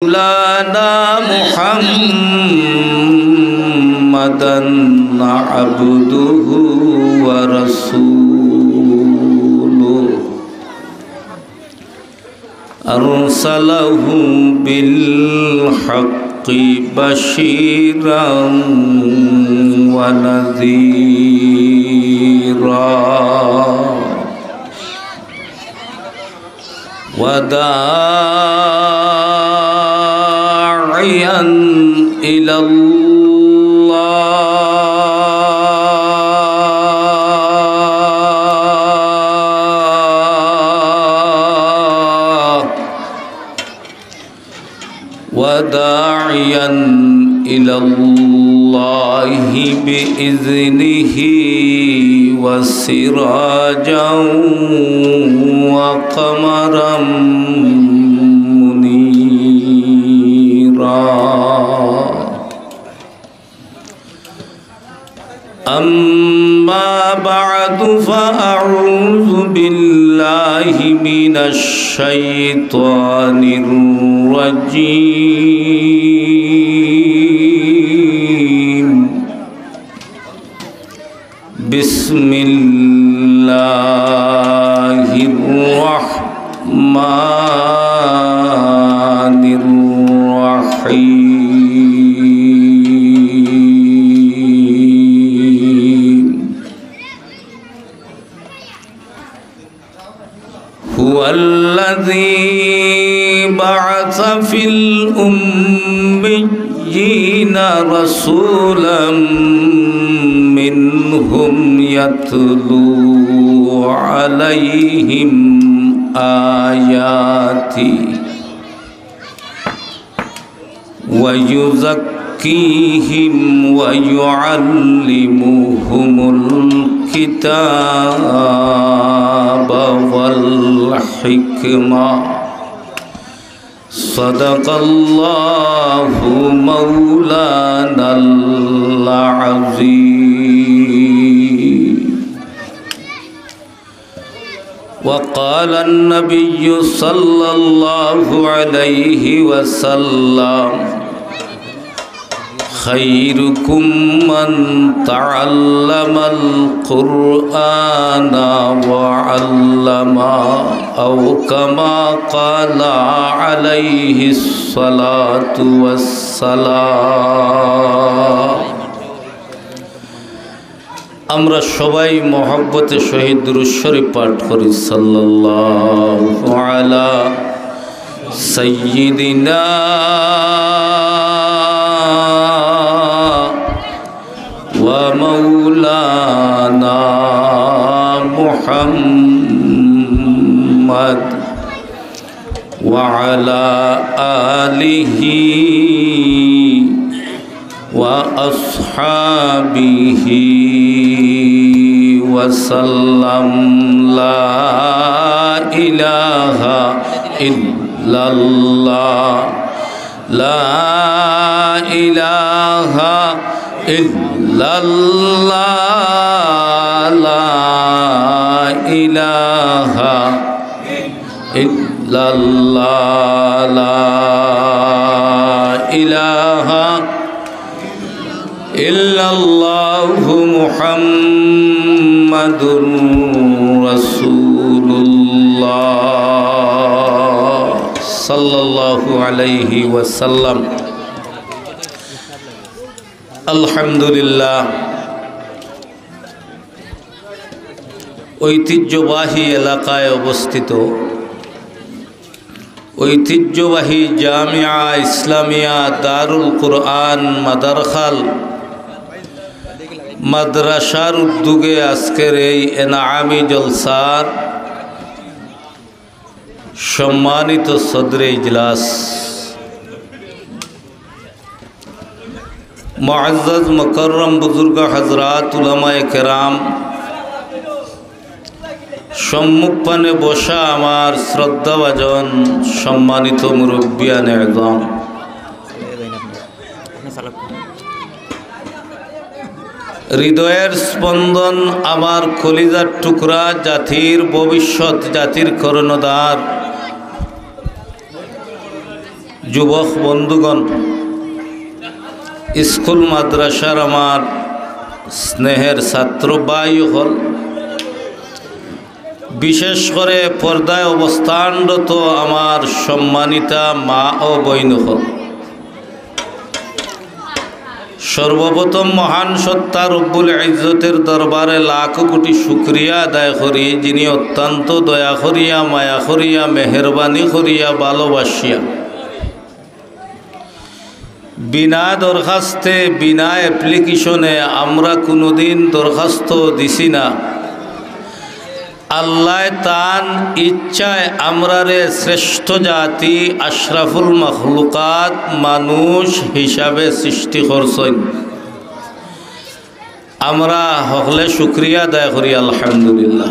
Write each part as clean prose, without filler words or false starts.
مولانا محمدا عبده ورسوله أرسله بالحق بشيرا ونذيرا وداعيا إلى الله بإذنه وسراجا وقمرا منيرا أما بعد فأعوذ بالله من الشيطان الرجيم بسم الله الرحمن الرحيم هو الذي بعث في الأميين رسولا منهم يتلو عليهم آياتي ويزكيهم ويعلمهم الكتاب والحكمة صدق الله مولانا العظيم وقال النبي صلى الله عليه وسلم خيركم من تعلم القرآن وعلمه أو كما قال عليه الصلاة والسلام আমরা সবাই মহব্বতে শহীদ দুরূদ শরীফ পাঠ করি সাল্লাল্লাহু আলা সাইয়্যিদিনা ওয়া মাওলানা মুহাম্মদ ওয়া আলা আলিহি وأصحابه وسلم لا إله إلا الله لا إله إلا الله لا إله إلا الله لا إله إلا الله محمد رسول الله صلى الله عليه وسلم الحمد لله ঐতিহ্যবাহী এলাকায় অবস্থিত ঐতিহ্যবাহী জামিয়া ইসলামিয়া দারুল কুরআন মাদারখাল মাদ্রাসার উদ্যোগে আজকের এই এনাআমি জলসার সম্মানিত সদরে ইজলাস মুআজ্জাজ মুকাররম বুজুর্গ হযরত উলামায়ে কেরাম সম্মুখপানে বসা আমার শ্রদ্ধাভাজন সম্মানিত মুরব্বিয়ানে আযম হৃদয়ের স্পন্দন আমার কলিজার টুকরা জাতির ভবিষ্যৎ জাতির কর্ণধার যুবক বন্ধুগণ, স্কুল মাদ্রাসার আমার স্নেহের ছাত্র ভাই হল, বিশেষ করে পর্দায় অবস্থানরত আমার সম্মানিতা মা ও বোন হল, সর্বপ্রথম মহান সত্তা রব্বুল ইজ্জতের দরবারে লাখ কোটি শুকরিয়া আদায় করি, যিনি অত্যন্ত দয়া করিয়া, মায়া করিয়া, মেহরবানি করিয়া, ভালোবাসিয়া বিনা দরখাস্তে, বিনা অ্যাপ্লিকেশনে আমরা কোনোদিন দরখাস্ত দিছি না। আল্লাহ তান ইচ্ছায় আমরারে শ্রেষ্ঠ জাতি, আশরাফুল মখলুকাত মানুষ হিসাবে সৃষ্টি করছেন। আমরা হকলে শুকরিয়া আদায় করি আলহামদুলিল্লাহ।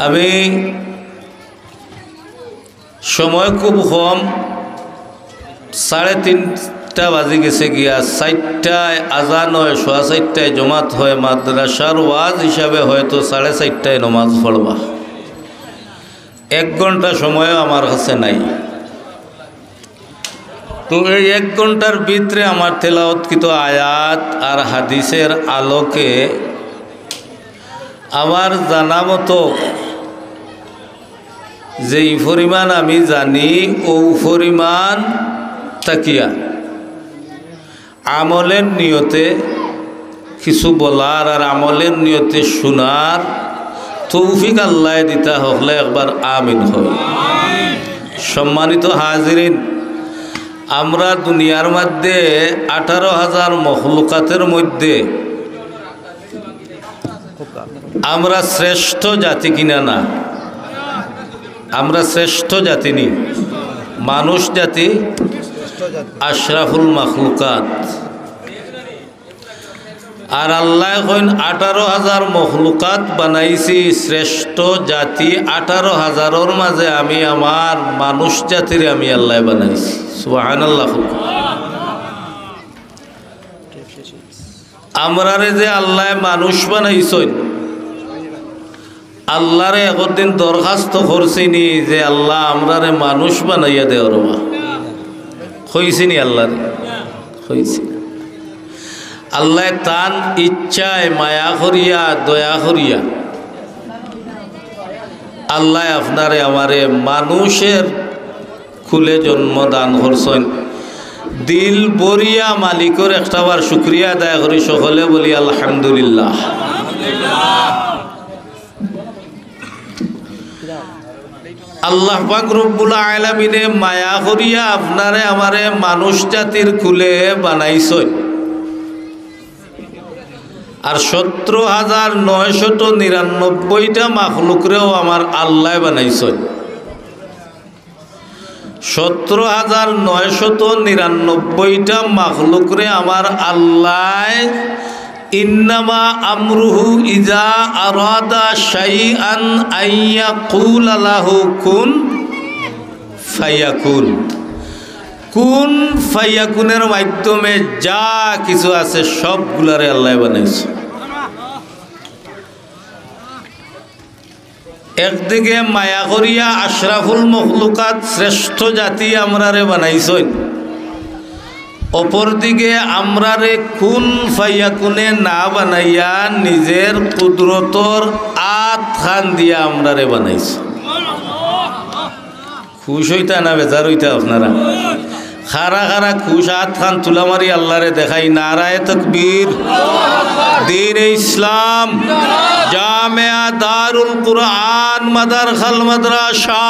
আমি সময় খুব কম, 3:30 বাজে গেছে গিয়া, 4টায় আজান হয়, 4:15 জমাত হয়, মাদ্রাসার ওয়াজ হিসাবে হয়তো 4:30 নমাজ পড়বা। 1 ঘন্টা সময়ও আমার কাছে নাই। তো এই 1 ঘন্টার ভিতরে আমার তেলাওয়াতকৃত আয়াত আর হাদিসের আলোকে আমার জানা মতো যেই পরিমাণ আমি জানি ও পরিমাণ তাকিয়া আমলের নিয়তে কিছু বলার আর আমলের নিয়তে শোনার তৌফিক আল্লাহ দিতা হলে একবার আমিন হয়। সম্মানিত হাজিরিন, আমরা দুনিয়ার মধ্যে 18,000 মখলুকাতের মধ্যে আমরা শ্রেষ্ঠ জাতি কিনা না? আমরা শ্রেষ্ঠ জাতি নি, মানুষ জাতি, আশরাফুল মখলুকাত। আর আল্লাহ কইন 18,000 মখলুকাত বানাইছি, শ্রেষ্ঠ জাতি 18,000-এর মাঝে আমি আমার মানুষ জাতির আমি আল্লাহ বানাইছি। সুবহানাল্লাহ। আমরারে যে আল্লাহ মানুষ বানাইছেন, আল্লাহরে একদিন দরখাস্ত করছিনি যে আল্লাহ আমরারে মানুষ বানাইয়া দেও রবা, কইছিনি আল্লাহরে? কইছি। আল্লাহ তান ইচ্ছায় মায়া করিয়া, দয়া করিয়া আল্লাহ আপনারে আমারে মানুষের খুলে জন্ম দান করছেন। দিল বরিয়া মালিকের একটাবার শুকরিয়া আদায় করি, সকলে বলি আলহামদুলিল্লাহ। আল্লাহ পাক রব্বুল আলামিনে মায়া করিয়া আপনারে আমারে মানুষ জাতির কুলে বানাইছেন। আর 17,999টা মাখলুকরেও আমার আল্লাহ বানাইছেন। 17,999টা মাখলুকরে আমার আল্লাহ ইন্নামা আমরুহু ইজা আরাদা শাইআন আইয়াকুলা লাহু কুন ফায়াকুন। কুন ফায়াকুনের মাধ্যমে যা কিছু আছে সবগুলারে আল্লাহ বানাইছে। একদিকে মায়া করিয়া আশরাফুল মখলুকাত শ্রেষ্ঠ জাতি আমরারে বানাইছেন, অপরদিকে আমরারে কুন ফায়াকুনে না বানাইয়া নিজের কুদরতর আত খান দিয়া আমরারে বানাইছে। খুশ হইতা না বেজার হইতা আপনারা? খারা খারা খুশ আত খান তুলা মারি আল্লাহরে দেখাই। নারায়ে তাকবীর। দ্বীন-এ ইসলাম জামিয়া দারুল কুরআন মাদারখাল মাদ্রাসা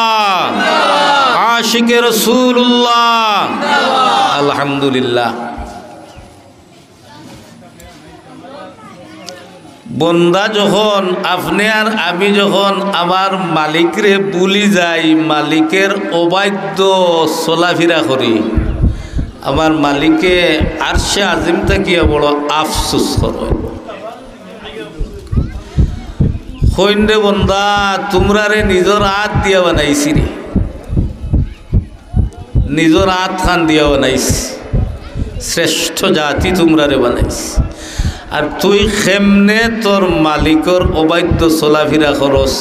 আশিকে রাসূলুল্লাহ। আলহামদুলিল্লাহ। বন্দা যখন আপনি আর আমি যখন আমার মালিকরে ভুলি যাই, মালিকের অবাধ্য চলাফেরা করি, আমার মালিকে আরশে আজিম থাকিয়া বড় আফসোস করে। কইন রে বন্দা, তোমরা রে নিজের হাত দিয়া বানাইছি রে, নিজের হাত খান দিয়া বানাইছি, শ্রেষ্ঠ জাতি তোমরা রে বানাইছি। আর তুই কেমনে তোর মালিকর অবাধ্য চলাফেরা খরচ,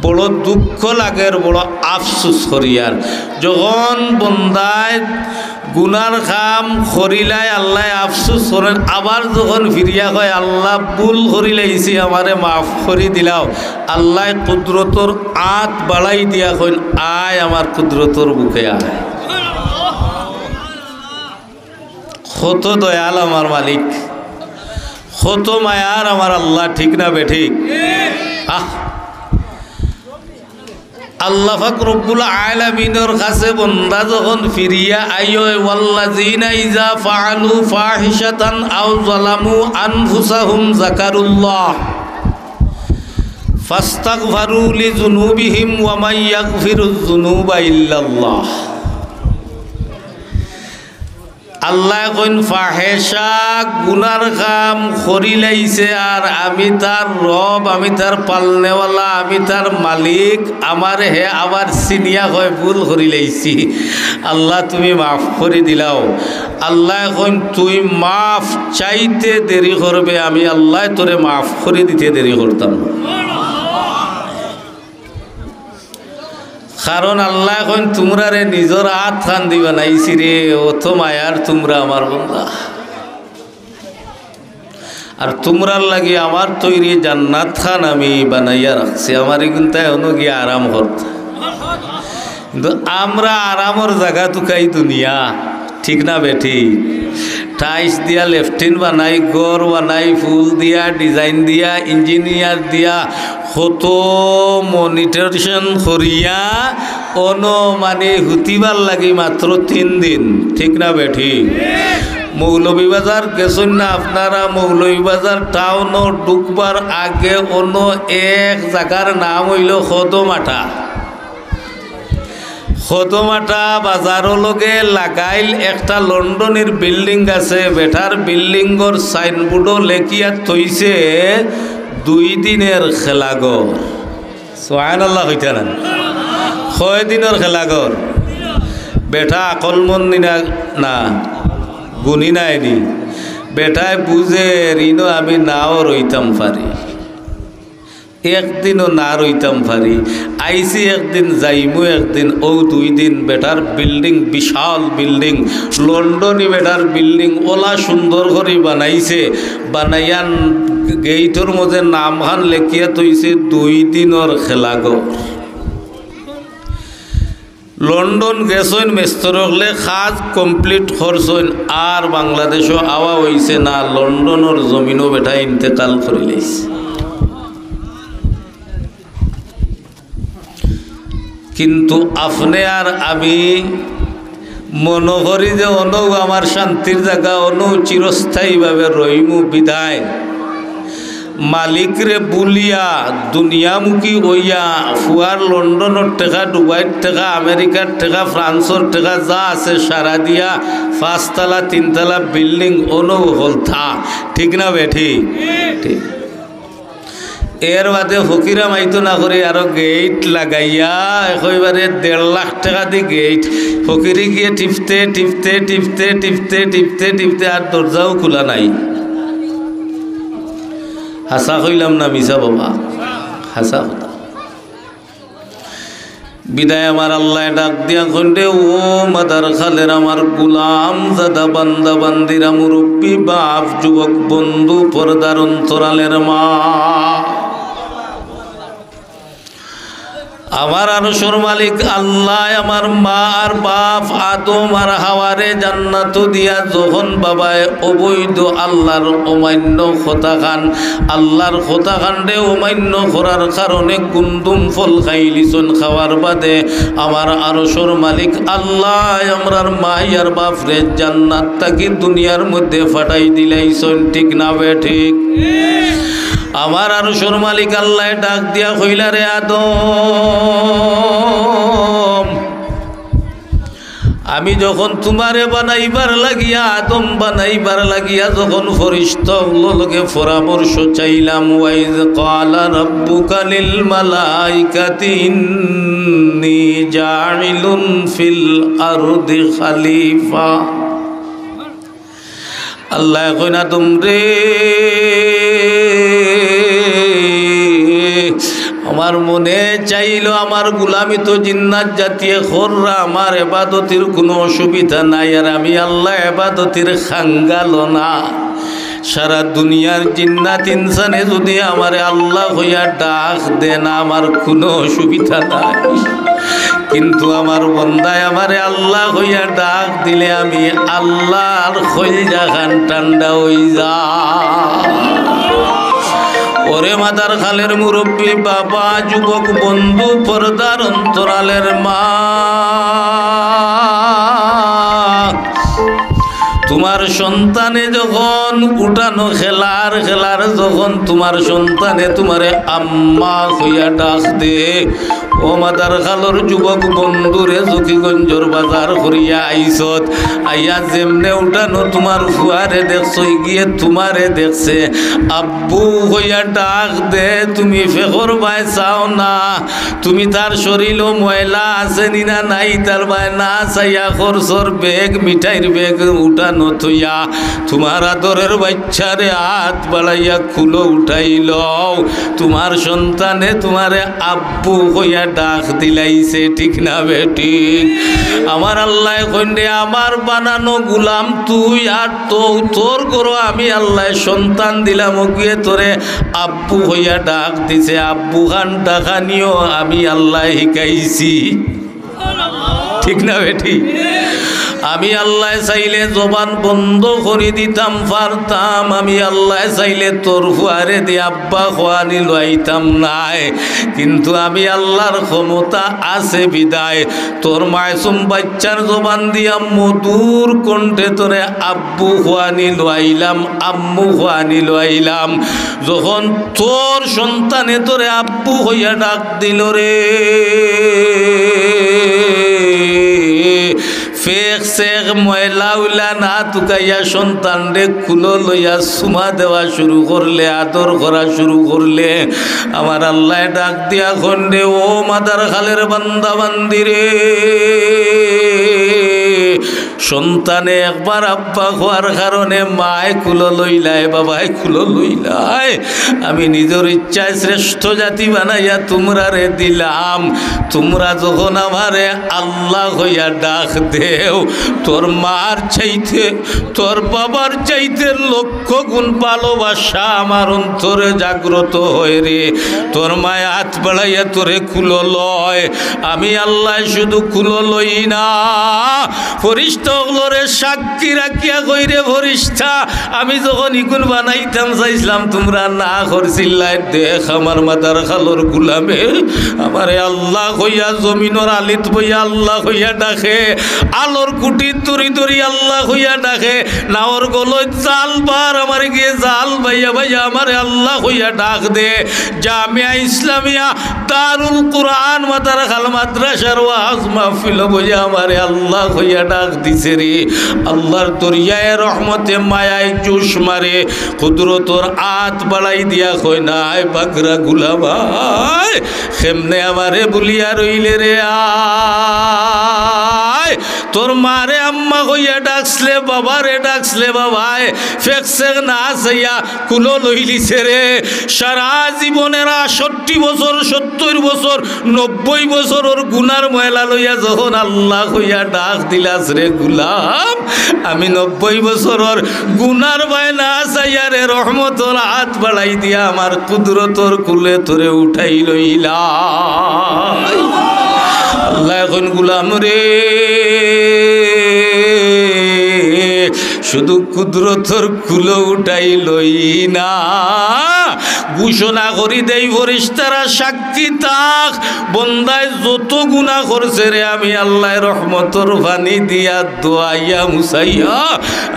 বড় দুঃখ লাগের, বড় আফসুস করিয়ার। যখন বন্দায় গুনার কাম করিলাই আল্লাহ আফসুস করেন, আবার যখন ফিরিয়া কয় আল্লাহ ভুল করিলাইছি আমারে মাফ করি দিলাও, আল্লাহ কুদরতর আত বাড়াই দিয়া কইন আয় আমার কুদরতর বুকে আয়। কত দয়াল আমার মালিক, কত মায়ার আমার আল্লাহ, ঠিক না বেঠিক? আল্লাহ পাক রব্বুল আলামিনের কাছে বান্দা যখন ফিরিয়া আইয়, ওয়াল্লাযিনা ইযা ফাআলু ফাহিশাতান আও যালামু আনফুসাহুম যাকারুল্লাহ ফাস্তাগফারু লিযুনুবিহিম ওয়া মান ইয়াগফিরুয যুনুবা ইল্লাল্লাহ। আল্লাহ কইন ফাহেশা গুনার কাম করিলাইছে, আর আমি তার রব, আমি তার পালনেওয়ালা, আমি তার মালিক, আমার হে আবার সিনিয়া হয় ভুল করিলাইছি, আল্লাহ তুমি মাফ করে দিলাও। আল্লাহ কইন তুই মাফ চাইতে দেরি করবে, আমি আল্লাহ তোরে মাফ করে দিতে দেরি করতাম। কারণ আল্লাহ কইন তোমরা রে নিজের হাত খান দিবা নাইছি রে, অত মায়ার তোমরা আমার বান্দা, আর তোমরার লাগি আমার তৈরি জান্নাত খান আমি বানাইয়া রাখছি, আমার কিন্তু এখনো গিয়ে আরাম করতে। কিন্তু আমরা আরামর জায়গা তুকাই দুনিয়া, ঠিক না বেঠি? টাইস দিয়া লেফটিন বানাই, গড় বানাই, ফুল দিয়া, ডিজাইন দিয়া, ইঞ্জিনিয়ার দিয়া, কত মনিটরেশন করিয়া মানে হুতিবার লাগি মাত্র 3 দিন, ঠিক না বেঠি? মৌলভীবাজার গেছেন না আপনারা? মৌলভীবাজার টাউনও ঢুকবার আগে অন্য এক জায়গার নাম হইল খদমাটা। খদমাটা বাজারের লগে লাগাইল একটা লন্ডনের বিল্ডিং আছে, বেটার বিল্ডিংর সাইনবোর্ডও লেখিয়া থইছে 2 দিনের খেলাঘর। সুবহানাল্লাহ হইতা না? 6 দিনের খেলাঘর। বেটা আকলমন না গুনি নাইনি, বেটায় বুঝে ঋণ আমি নাও রইতাম পারি, একদিনও না রইতাম পারি, আইসি একদিন যাইমু একদিন, ও 2 দিন। বেটার বিল্ডিং বিশাল বিল্ডিং, লন্ডনই বেটার বিল্ডিং, ওলা সুন্দর করে বানাইছে, বানাইয়ান গেইটর মধ্যে নামখান লেখিয়া তৈছে 2 দিনের খেলাঘর। লন্ডন গেছেন মেস্তরকলে কাজ কমপ্লিট করছেন, আর বাংলাদেশও আওয়া হইছে না, লন্ডনের জমিনও বেটা ইন্তেকাল করে লাইছে। কিন্তু আপনি আর আমি মনে করি যে অনু আমার শান্তির জায়গা, অনু চিরস্থায়ীভাবে রইমু বিদায়, মালিকরে বুলিয়া দুনিয়ামুখী হইয়া ফুয়ার লন্ডনের টেকা, দুবাইয়ের টেকা, আমেরিকার টেকা, ফ্রান্সের টেকা যা আছে সারা দিয়া 5 তলা 3 তলা বিল্ডিং অনু হল থা, ঠিক না বেঠি? ঠিক। এর বাদে ফকিরা মাইতো না করে আরো গেট লাগাইয়া একেবারে 1.5 লাখ টাকা দিয়ে গেট, ফকিরে গিয়ে টিপতে টিপতে টিপতে টিপতে টিপতে টিপতে আর দরজাও খোলা নাই। হাসা কইলাম না মিছা বাবা? হাসা কথা। বিদায় আমার আল্লাহ ডাক দিয়া কইলে, ও মাদার খালের আমার গুলাম জাদা বান্দা বান্দিরা, মুরব্বী বাপ, যুবক বন্ধু, পর্দার অন্তরালের মা, আমার আরশের মালিক আল্লাহ আমার মা আর বাপ আদম আর হাওয়ারে জান্নাত দিয়া যখন বাবায় অবৈধ আল্লাহর অমান্য কথা খান, আল্লাহর কথা খান্ডে অমান্য করার কারণে গুন্দুম ফল খাইলিছন, খাওয়ার বাদে আমার আরশের মালিক আল্লাহ আমরার মা আর বাপ রে জান্নাত থাকি দুনিয়ার মধ্যে ফাটাই দিলাইছন, ঠিক না বে ঠিক? আমার আরশের মালিক আল্লাহ ডাক দিয়া কইলা, রে আদম, আমি যখন তোমারে বানাইবার লাগিয়া, আদম বানাইবার লাগিয়া যখন ফরিশতাগুলোকে পরামর্শ চাইলাম, ওয়াইজ ক্বালা রাব্বুকা লিল মালাইকাতি ইন্নী জাইলুন ফিল আরদি খলিফা, আল্লাহ কইনা তোমরে আমার মনে চাইল আমার গুলামি তো জিন্নাত জাতীয় খোররা, আমার এবাদতির কোনো অসুবিধা নাই, আর আমি আল্লাহ এবাদতির খাঙ্গাল না। সারা দুনিয়ার জিন্নাত ইনসানে যদি আমারে আল্লাহ হইয়া ডাক দেন আমার কোনো অসুবিধা নাই, কিন্তু আমার বন্দায় আমারে আল্লাহ হইয়া ডাক দিলে আমি আল্লাহর কলিজা খান ঠান্ডা হই যা। ওরে মাদার খালের মুরব্বী বাবা, যুবক বন্ধু, পর্দার অন্তরালের মা, তোমার সন্তানে যখন উঠানো খেলার যখন তোমার সন্তানে তোমারে আম্মা হইয়া ডাক দে, ও মাদার খালর যুবক বন্ধুরে জকিগঞ্জর বাজার করিয়া আইসত, আইয়া যেমনে উঠানো তোমার ফুয়ারে দেখছো, গিয়ে তোমারে দেখছে আব্বু হইয়া ডাক দে, তুমি ফেকর বাই চাও না, তুমি তার শরীর ময়লা আছে নিনা নাই তার বাই না চাইয়া খরচর বেগ মিঠাইর বেগ উঠানো থইয়া তোমার আদরের বাচ্চারে হাত বাড়াইয়া খুলো উঠাইল, তোমার সন্তানে তোমারে আব্বু হইয়া ডাক দিলাইছে, ঠিক না বেঠিক? আমার আল্লাহ কইন্ডে আমার বানানো গুলাম তুই, আর তো তোর করো আমি আল্লাহ সন্তান দিলাম, গিয়ে তোরে আব্বু হইয়া ডাক দিছে, আব্বু খান ডাকানিও আমি আল্লাহ শিখাইছি, ঠিক না বেঠি? আমি আল্লাহ চাইলে জবান বন্ধ করে দিতাম পারতাম, আমি আল্লাহ চাইলে তোর ফুয়ারে দিয়ে আব্বা খোয়ানি লইতাম নাই, কিন্তু আমি আল্লাহর ক্ষমতা আছে বিদায় তোর মায়সুম বাচ্চার জবান দিয়া মধুর কণ্ঠে তোরে আব্বু খোয়ানি লইলাম, আম্মু খোয়ানি লইলাম। যখন তোর সন্তানে তোরে আব্বু হইয়া ডাক দিল রে, ফেক শেখ ময়লা উলা না তুকাইয়া সন্তান রে খুলো লইয়া সুমা দেওয়া শুরু করলে, আদর করা শুরু করলে, আমার আল্লাহ ডাক দিয়া খন্ডে, ও মাদার খালের বান্দা বান্দি রে, সন্তানে একবার আব্বা হওয়ার কারণে মায় খুলো লইলায়, বাবায় খুলো লইলায়, আমি নিজের ইচ্ছায় শ্রেষ্ঠ জাতি বানাইয়া তোমরা রে দিলাম, তোমরা যখন আমারে আল্লাহ হইয়া ডাক দেও, তোর মার চাইতে তোর বাবার চাইতে লক্ষ গুণ ভালোবাসা আমার অন্তরে জাগ্রত হয়ে রে, তোর মায় হাত বাড়াইয়া তোরে খুলো লয়, আমি আল্লাহ শুধু খুলো লই না, ফরিস্তা ওগুলোরে সাক্ষী রাখিয়া কইরে ফরিস্তা, আমি যখন ইগুন বানাইতাম চাইছিলাম তোমরা না করছিলাই, দেখ আমার মাদার খালোর গুলামে আমারে আল্লাহ হইয়া জমিনের আলিত বইয়া আল্লাহ হইয়া ডাকে, আলোর কুটি তরি তরি আল্লাহ হইয়া ডাকে, নাওর গলয় জাল বার আমার গিয়ে জাল ভাইয়া ভাইয়া আমারে আল্লাহ হইয়া ডাক দে, জামিয়া ইসলামিয়া দারুল কুরআন মাদার খাল মাদ্রাসার ওয়াজ মাহফিল বইয়া আমারে আল্লাহ হইয়া ডাক দিছে রে। আল্লাহর দরিয়ায় রহমতে মায়ায় জোশ মারে, কুদরতর হাত বাড়াই দিয়া কই নাই বাগরা গুলাবাই কেমনে আমারে বলিয়া রইলে রে, আয় তোর মারে আম্মা কইয়া ডাকসলে, বাবারে ডাকসলে বাবাই ফেকসে না চাইয়া কুলো লইলিছে রে, সারা জীবনের ৬৮ বছর ৭০ বছর ৯০ বছর ওর গুনার ময়লা লইয়া যখন আল্লাহ হইয়া ডাক দিলাস রে গুলাম, আমি ৯০ বছরের গুনার ভয় না চাইয়া রে রহমতর হাত বাড়াই দিয়া আমার কুদরতর কুলে তোরে উঠাই লইলা। আল্লাহ এখন গুলাম রে শুধু কুদরতর কুলো উঠাই লই না, ঘোষণা করি দেই ফরিস্তারা সাক্ষী তাক, বন্দায় যত গুনাহ করছে রে আমি আল্লাহ রহমতর পানি দিয়া দোয়াইয়া মুসাইয়া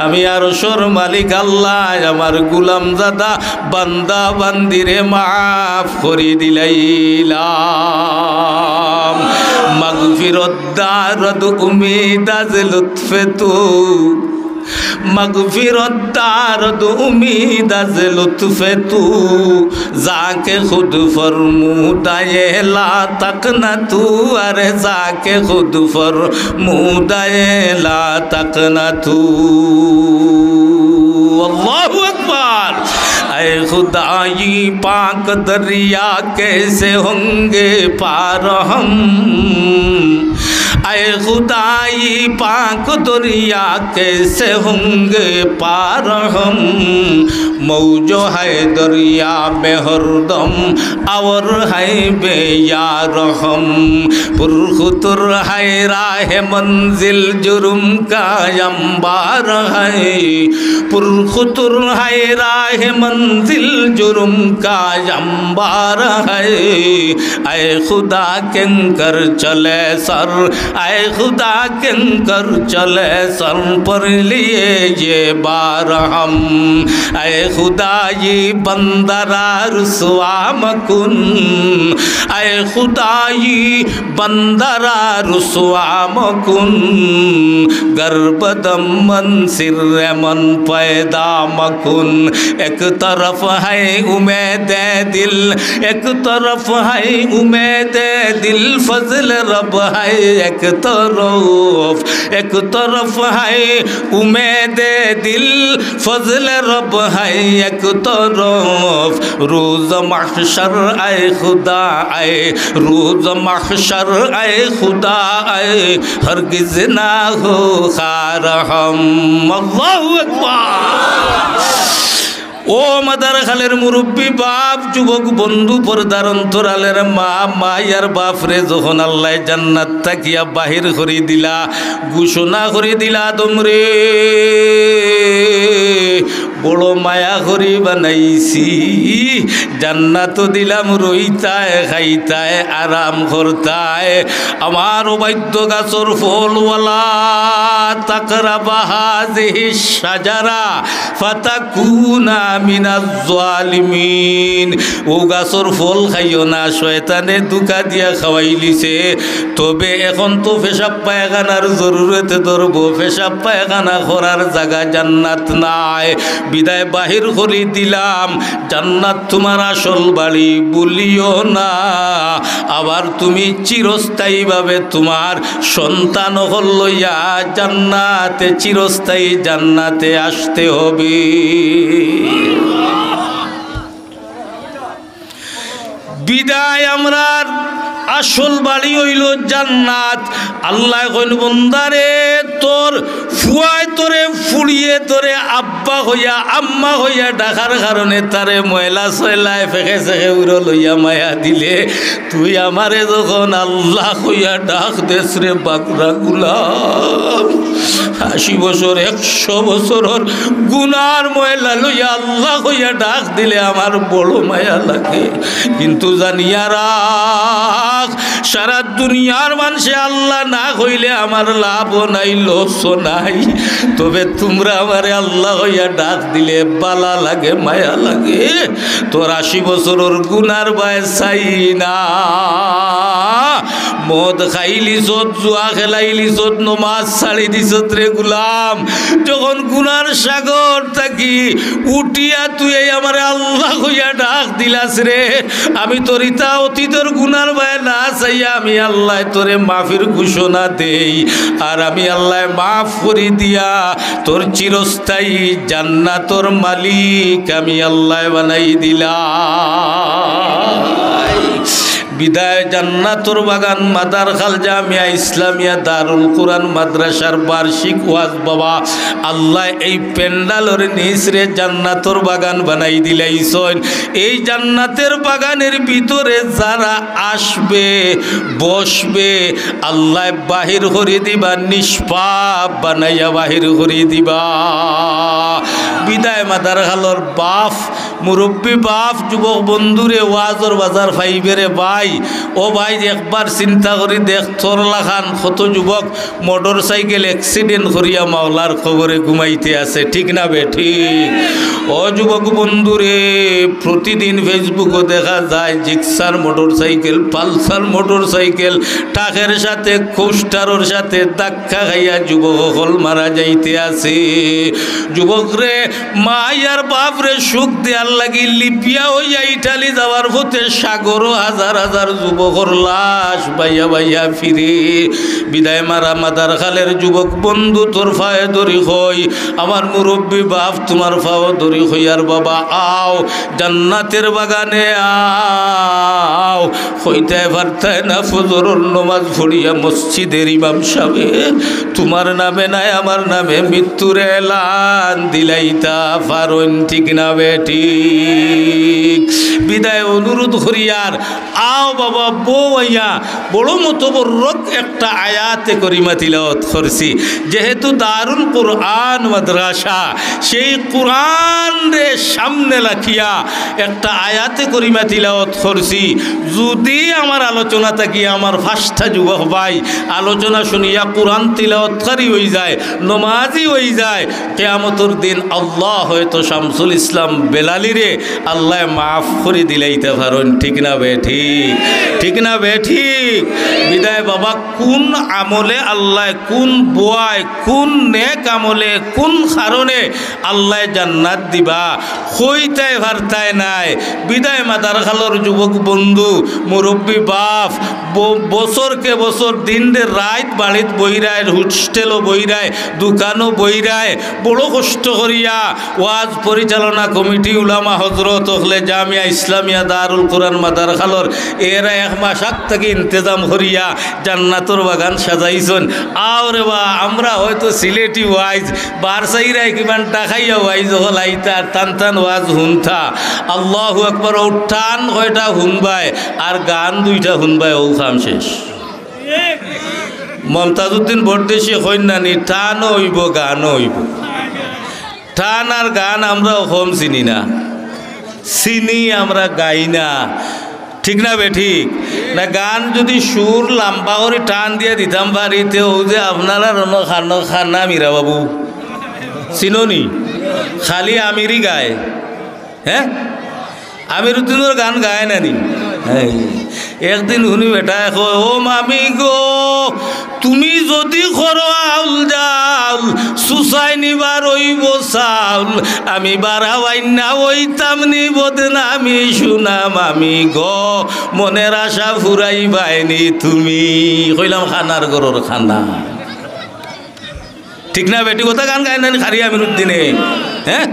আমি আরশের মালিক আল্লাহ আমার গুলাম দাদা বান্দা বান্দিরে মাফ করি দিলাইলাম। মাগফিরত দারদ উমিদ আজ লুৎফে তু मगफिरत दारद उम्मीद अज लुत्फ़े तू जाके खुद फरमूदाए ला तक न तू अरे जाके खुद फरमूदाए ला तक न तू अल्लाहु अकबर। ऐ खुदाई पाक दरिया कैसे होंगे पार हम, ऐ खुदाई पाक दरिया कैसे होंगे पार हम। मौजो है दरिया में हरदम और है बेयार हम। पुरखुतर है राह मंजिल जुर्म का अंबार है, पुरखुतर है राह मंजिल जुर्म का अंबार है। ऐ खुदा किंकर चले सर, ऐ खुदा किंकर चले सर पर लिए ये बार हम। ऐ खुदा ये बंदरा रुसवा मकुन, ऐ खुदा ये बंदरा रुसवा मकुन। गर्बदम मन सिर मन पैदा मकुन। एक तरफ है उम्मीद दिल, एक तरफ है उम्मीद दिल फजल रब है एक तरफ है उम्मीद दिल फजल रब है एक तरफ। रोज़ महशर ऐ खुदा ऐ रोज़ महशर ऐ खुदा ऐ हरगिज़ ना हो खार हम। अल्लाहु अकबर। ও মাদার খালের মুরব্বী বাপ, যুবক বন্ধু, পর্দার অন্তরালের মা, মায়ার বাপরে যখন আল্লাহ জান্নাত তাকিয়া বাহির করে দিলা, ঘোষণা করে দিলা তোমরে বড় মায়া করি বানাইছি, জান্নাত দিলাম রইতায় খাইতায় আরাম করতায়। আমার অবাধ্য গাছর ফলওয়ালা তাকরাবা হাযিহি শাজারা ফাতাকুনা মিনাজ জালিমিন। ও গাছর ফল খাইও না, শয়তানে দুকা দিয়া খাওয়াইলিছে। তবে এখন তো পেশাব পায়খানার জরুরতে ধরবো, পেশাব পায়খানা করার জায়গা জান্নাত নাই, বিদায় বাহির করে দিলাম। জান্নাত তোমার আসল বাড়ি বলিও না, আবার তুমি চিরস্থায়ীভাবে তোমার সন্তান লইয়া জান্নাতে চিরস্থায়ী জান্নাতে আসতে হবে। বিদায় আমরা আসল বাড়ি হইল জান্নাত। আল্লাহ কইল বন্দারে তোর ফুয়ায় তোরে ফুড়িয়ে তোরে আব্বা হইয়া আম্মা হইয়া ডাকার কারণে তারে ময়লা সয়লায় ফেঁকে সেঁকে উড়ো লইয়া মায়া দিলে, তুই আমারে যখন আল্লাহ হইয়া ডাক দেশ রে বাকরা গুলাম। 80 বছর 100 বছরের গুনার ময়লা লইয়া আল্লাহ হইয়া ডাক দিলে আমার বড় মায়া লাগে। কিন্তু জানিয়া রাখ, সারা দুনিয়ার মানুষে আল্লাহ না হইলে আমার লাভও নাই লসও নাই। তবে তোমরা আমারে আল্লাহ হইয়া ডাক দিলে বালা লাগে মায়া লাগে। তোর 80 বছরের গুনার বায় চাই না। মদ খাইলিছত, জুয়া খেলাইলিছত, নমাজ ছাড়ি দিছত রে গুলাম। যখন গুনার সাগর থাকি উঠিয়া তুই আমারে আল্লাহ হইয়া ডাক দিলাস রে, আমি তোর ইতা অতীতের গুনার বায় না চাইয়া আমি আল্লাহ তোরে মাফির ঘোষণা দেই। আর আমি আল্লাহ মাফ করি দিয়া তোর চিরস্থায়ী জান্নাতর মালিক আমি আল্লাহ বানাই দিলাম। বিদায় জান্নাতুর বাগান মাদারখাল জামিয়া ইসলামিয়া দারুল কুরআন মাদ্রাসার বার্ষিক ওয়াজ বাবা আল্লাহ এই পেন্ডালর নিচরে জান্নাতুর বাগান বানাই দিলাইছেন। এই জান্নাতের বাগানের ভিতরে যারা আসবে বসবে আল্লাহ বাহির করে দিবা, নিষ্পাপ বানাইয়া বাহির করে দিবা। বিদায় মাদার খালর বাপ মুরব্বী বাপ যুবক বন্ধুরে ওয়াজর বাজার ফাইবেরে ভাই ও ভাই একবার চিন্তা করি দেখ থরলা খান কত যুবক মোটর সাইকেল অ্যাক্সিডেন্ট করিয়া মাওলার খবরে ঘুমাইতে আছে, ঠিক না বেঠি? ও যুবক বন্ধুরে প্রতিদিন ফেসবুকও দেখা যায় Gixxer motorcycle, Pulsar motorcycle টাকের সাথে কোস্টারের সাথে ধাক্কা খাইয়া যুবক সকল মারা যাইতে আছে। যুবকরে মা আর বাপরে সুখ দেয়ার লাগি লিপিয়া হইয়া ইটালি যাওয়ার পথে সাগরও হাজার হাজার যুবকর লাশ বাইয়া বাইয়া ফিরে। বিদায় মারা মাদার খালের যুবক বন্ধু তোর ফায়ে ধরি হই, আমার মুরব্বী বাপ তোমার ফাও ধরি হইয়ার বাবা আও জান্নাতের বাগানে আও। হইতে পারতায় না ফজরের নামাজ পড়িয়া মসজিদের ইমাম সাহেব তোমার নামে নাই আমার নামে মৃত্যুর এলান দিলাইতা পারন, ঠিক না বেটি? বিদায় অনুরোধ করিয়ার আও বাবা বউ আইয়া বড় মতবরক একটা আয়াতে করিমা তিলাওয়াত করছি। যেহেতু দারুল কুরআন মাদ্রাসা, সেই কুরআন রে সামনে রাখিয়া একটা আয়াতে করিমা তিলাওয়াত করছি। যদি আমার আলোচনা থাকি আমার ফার্স্টটা যুবক ভাই আলোচনা শুনিয়া কুরআন তিলাওয়াতকারী হয়ে যায়, নমাজি হয়ে যায়, কিয়ামতের দিন আল্লাহ হয়তো শামসুল ইসলাম বেলালিরে আল্লাহ মাফ করে দিলাইতে পারেন, ঠিক না বেঠি? ঠিক না বেঠি? বিদায় বাবা কোন আমলে আল্লাহ কোন বুয়ায় কোন নেক আমলে কোন কারণে আল্লাহ জান্নাত দিবা হইতাই ভারতায় নাই। বিদায় মাদার খালর যুবক বন্ধু মুরব্বী বাপ বছরকে বছর দিন রাত বাড়িত বইরায়, হোস্টেলও বইরায়, দোকানও বইরায়, বড় কষ্ট করিয়া ওয়াজ পরিচালনা কমিটি উলামা হজরত হলে জামিয়া ইসলামিয়া দারুল কোরআন মাদার খালর এরা এক মাস আগ থেকে ইন্তজাম করিয়া জান্নাতর বাগান সাজাইছেন। আরে বা আমরা হয়তো সিলেটি ওয়াইজ বারসাইরাই কিমান টাকাইয়া ওয়াইজ হল আইতা টান টান ওয়াজ হুনথা আল্লাহু আকবার ও টান কয়টা হুনবাই আর গান দুইটা হুনবাই ও খাম শেষ। মমতাজউদ্দিন বরদেশি কইনানি টানও হইব গানও হইব। টান আর গান আমরা কম চিনি না, চিনি আমরা গাই না, ঠিক না বেঠিক? না গান যদি সুর লম্বা করে টান দিয়ে দিতাম বাড়িতে ও যে আপনারা খানো খানা মীরা বাবু চিননি খালি আমিরই গায়। হ্যাঁ আমিরুদ্দিনের গান গায় নানি। একদিন শুনি বেটা ও মামি গো তুমি যদি করো আউল যাউল সুসাই নিবার ওইব চাউল আমি বাড়াওয়াই না ওইতাম নি বদনামি শুনাম আমি গো মনের আশা ফুরাই বাইনি তুমি। কইলাম খানার গরর খানা, ঠিক না বেটি? কথা গান গায় নানি খারি আমিরুদ্দিনে। হ্যাঁ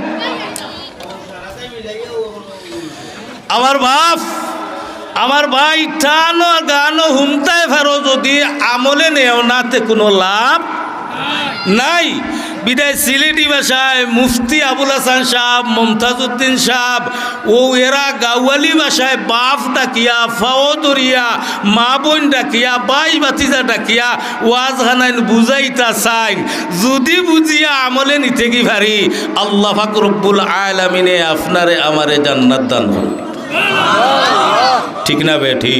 আমার বাপ আমার ভাই টানো গানো হুমতায় ফেরো যদি আমলে নেও নাতে কোনো লাভ নাই। বিদায় সিলেটি ভাষায় মুফতি আবুল হাসান সাহেব, মমতাজউদ্দিন সাহেব ও এরা গাওয়ালি ভাষায় বাপ ডাকিয়া ফাও দরিয়া মা বোন ডাকিয়া বাই বাতিজা ডাকিয়া ওয়াজ খানাইন বুঝাইতা চাইন। যদি বুঝিয়া আমলে নিতে কি পারি আল্লাহ পাক রব্বুল আলামিনে আপনারে আমারে জান্নাত দান করবে, ঠিক না বেঠি?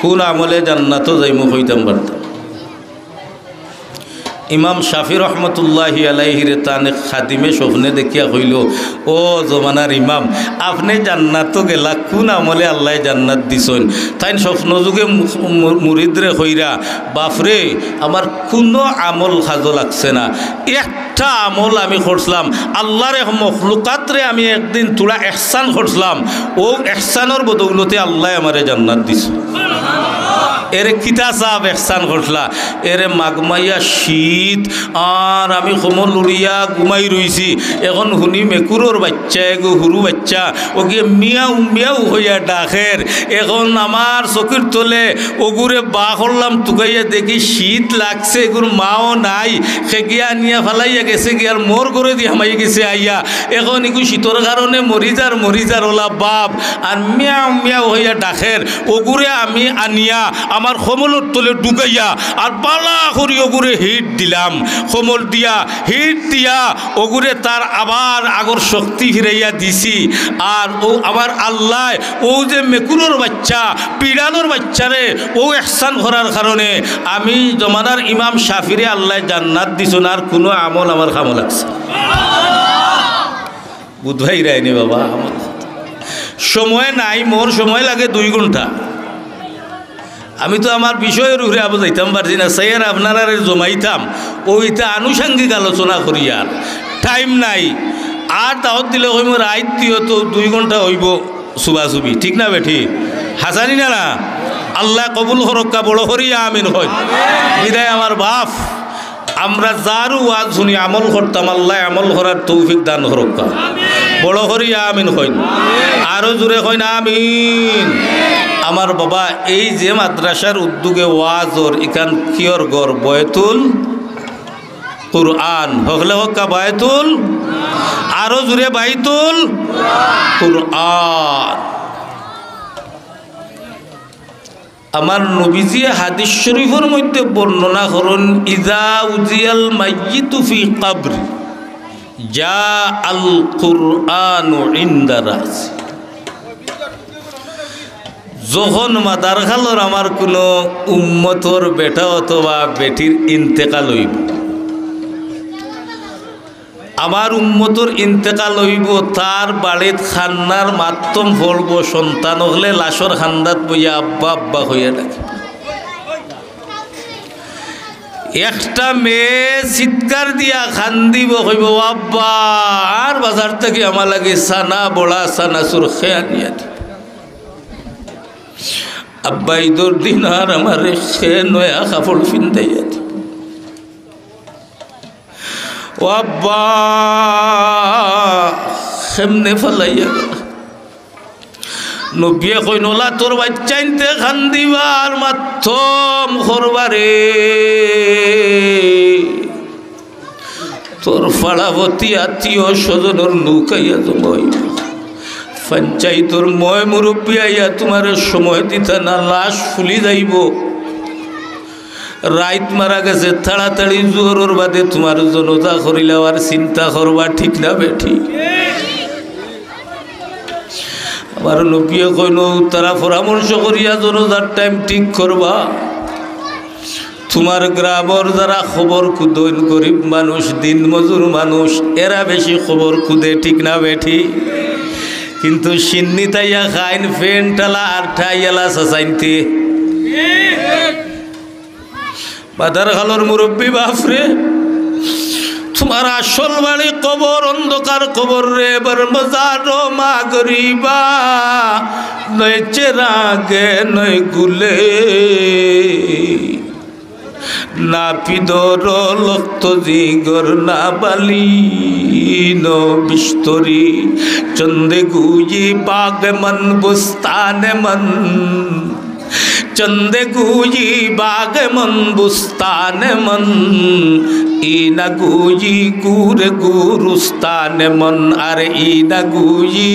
কোন আমলে জান্নাতও যাইমু হইতাম পারতাম। ইমাম শাফি রহমতুল্লাহি আলাইহিরে তানে খাদিমে স্বপ্নে দেখিয়া কইল ও জমানার ইমাম আপনি জান্নাতও গেলা কোন আমলে আল্লাহ জান্নাত দিছেন? তাই স্বপ্ন যুগে মুরিদরে কইরা বাপরে আমার কোনো আমল সাজো লাগছে না, একটা আমল আমি করছিলাম আল্লাহর মখলুকাতরে আমি একদিন তোরা এহসান করছিলাম, ও এহসানের বদৌলতে আল্লাহ আমারে জান্নাত দিছে। এরে কিতা সাহেব এহসান করলা? এরে মাগমাইয়া শীত আর আমি সমল লুড়িয়া ঘুমাই রইছি, এখন শুনি মেকুরোর বাচ্চা এগো হুরু বাচ্চা ওকে মিয়াও মিয়াও হইয়া ডাকের। এখন আমার চকির তলে ওগুরে বা করলাম টুকাইয়া দেখি শীত লাগছে, এগুর মাও নাই, খেগিয়া নিয়া ফালাইয়া গেছে গিয়ার মোর করে দিয়ে হামাই গেছে আইয়া। এখন এগু শীতর কারণে মরিজার ওলা বাপ আর মিয়াও মিয়াও হইয়া ডাকের। ওগুরে আমি আনিয়া আমার কমলর তলে ঢুকাইয়া আর পালা করি ওগুরে হিট দিলাম, কমল দিয়া হিট দিয়া ওগুরে তার আবার আগর শক্তি ফিরাইয়া দিছি। আর ও আমার আল্লাহ ও যে মেকুনোর বাচ্চা পিড়ানোর বাচ্চারে ও এহসান করার কারণে আমি জমানার ইমাম শাফিরে আল্লাহ জান্নাত দিছো না, আর কোনো আমল আমার কামো লাগছে বুধভাই রায়নি বাবা। সময় নাই, মোর সময় লাগে 2 ঘন্টা। আমি তো আমার বিষয়ের উপরে আবু যাইতাম পারছি না, স্যার আপনারা জমাইতাম ওইটা আনুষাঙ্গিক আলোচনা করি, আর টাইম নাই। আর দাওয়াত দিলে হইব রাইত দিও তো 2 ঘন্টা হইব সুবাসুবি, ঠিক না বেঠি? হাসানি না না? আল্লাহ কবুল হরক্কা বড় হরিয়া আমিন হয়। বিদায় আমার বাপ, আমরা যারও ওয়াজ শুনি আমল করতাম, আল্লাহ আমল করার তৌফিক দান হরক্কা বড় হরিয়া আমিন হয়। আরও জোরে হয় না আমিন। আমার বাবা এই যে মাদ্রাসার উদ্যোগে ওয়াজর ইকান কিয়র গড় বয়তুল কুরআন হকলে হক্কা বায়তুল, আরো জুড়ে বাইতুল কুরআন। আমার নবীজি হাদিস শরীফের মধ্যে বর্ণনা করুন, ইজা উজিয়াল মাইয়িতু ফি কবরি জা আল কুরআনু ইনদা রাসি। যখন মাদার খালর আমার কোনো উম্মতর বেটা অথবা বেটির ইন্তেকাল হইব, আমার উম্মতর ইন্তেকাল হইব, তার বাড়িত খান্নার মাধ্যম ফলব, সন্তান হলে লাশর খান্দাত বইয়া আব্বা আব্বা হইয়া ডাকে। একটা মেয়ে চিৎকার দিয়া খান্দিব, হইব আব্বা, আর বাজার থেকে আমার লাগে সানা বড়া সানা সুর খেয়া নিয়া দি। আব্বা ঈদর দিন আর আমার সে নয়া কাপড় ফিন্দাইয়া দি। ও আব্বা সেমনে ফেলাইয়া নবিয়ে কইনলা তোর বাচ্চাইনতে খান্দিবার মাধ্যম করবারে তোর ফাড়াবতী আত্মীয় স্বজনের নৌকাইয়া জমাই পঞ্চায়েতর ময় মুরব্বী আইয়া তোমার সময় দিতে না, লাশ ফুলি যাইব। রাইত মারা গেছে, তাড়াতাড়ি জোরের বাদে তোমার জনতা করিলা আর চিন্তা করবা, ঠিক না বেঠি? আমার নবিয়ে কইল তারা পরামর্শ করিয়া জনতার টাইম ঠিক করবা। তোমার গ্রামের যারা খবর খুদেন গরিব মানুষ, দিন মজুর মানুষ, এরা বেশি খবর খুদে, ঠিক না বেঠি? কিন্তু সিন্নি তাইয়া খাইন ফেন টালা আর ঠাইয়ালা সাসাইনতে বাদার খালোর মুরব্বী বাপরে, তোমার আসল বাড়ি কবর, অন্ধকার কবর রে, এবার মজার মা গরিবা নয় চেরাগে নয় গুলে না পিদর লক্ত জিগর না বালি ন বিস্তরি চন্দে গুজি বাগ মন বুস্তানে মন চন্দে গুজি বাগ মন বুস্তানে মন ইনা গুজি গুরে গুরুস্তানে মন আর ইনা গুজি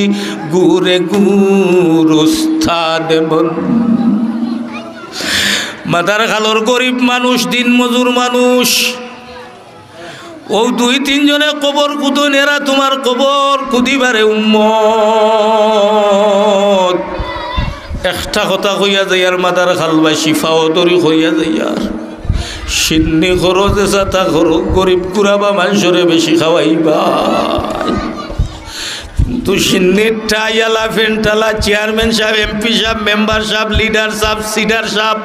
গুরে গুরুস্তানে মন। মাদার খালোর গরিব মানুষ, দিন মজুর মানুষ, ও 2-3 জনে কবর কুদন, এরা তোমার কবর কুদিবারে উম্মত। একটা কথা কইয়া যাইয়ার মাদার খালবাসী ফাওদরি হইয়া যাইয়ার সিন্নি খরচ এসা খরচ গরিব কুড়াবা মানুষরে বেশি খাওয়াইবা। কিন্তু সিন্নির টাইয়ালা ফেন্টালা চেয়ারম্যান সাহেব, এমপি সাহেব, মেম্বার সাহেব, লিডার সাহেব, সিডার সাহেব,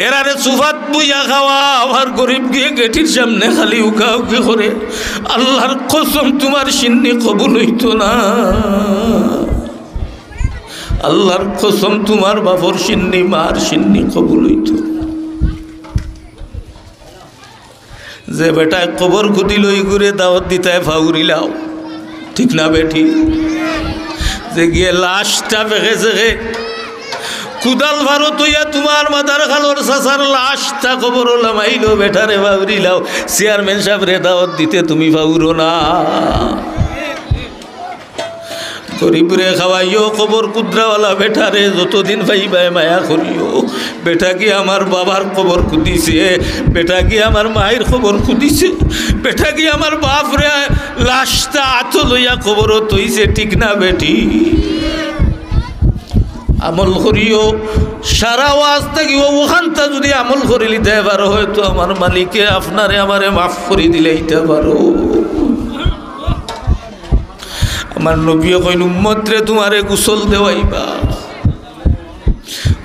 এরারে সুফাত বুইয়া খাওয়া, আমার গরিব গিয়ে গেটির সামনে খালি উকা উকি করে। আল্লাহর কসম তোমার সিন্নি কবুল হইত না, আল্লাহর কসম তোমার বাপর সিন্নি মার সিন্নি কবুল হইত। যে বেটায় কবর খুদি লই ঘুরে দাওয়াত দিতায় ফাউরিলাও, ঠিক না বেঠি? যে গিয়ে লাশটা বেঁকেছে কুদাল ভারত হইয়া তোমার মাদার খালোর চাচার লাশটা কবর লামাইলো, বেটারে ফাউরিলাও। চেয়ারম্যান সাহেব রে দাওয়াত দিতে তুমি ফাউরো না। গরিবরে খাওয়াইও কবর কুদ্রাওয়ালা বেটারে যতদিন পাইবাই মায়া করিও। বেটা কি আমার বাবার কবর কুদিছে, বেটা কি আমার মায়ের খবর কুদিছে, বেটা কি আমার বাপরে লাশটা আত লইয়া কবর তৈছে, ঠিক না বেটি? আমল করিও, সারা ওয়াজ থাকিও ওখানটা যদি আমল করে নিতে পারো হয়তো আমার মালিকে আপনারে আমারে মাফ করে দিলেইতে পারো। আমার নবীও কইন উম্মতরে তোমারে গোসল দেওয়াইবা,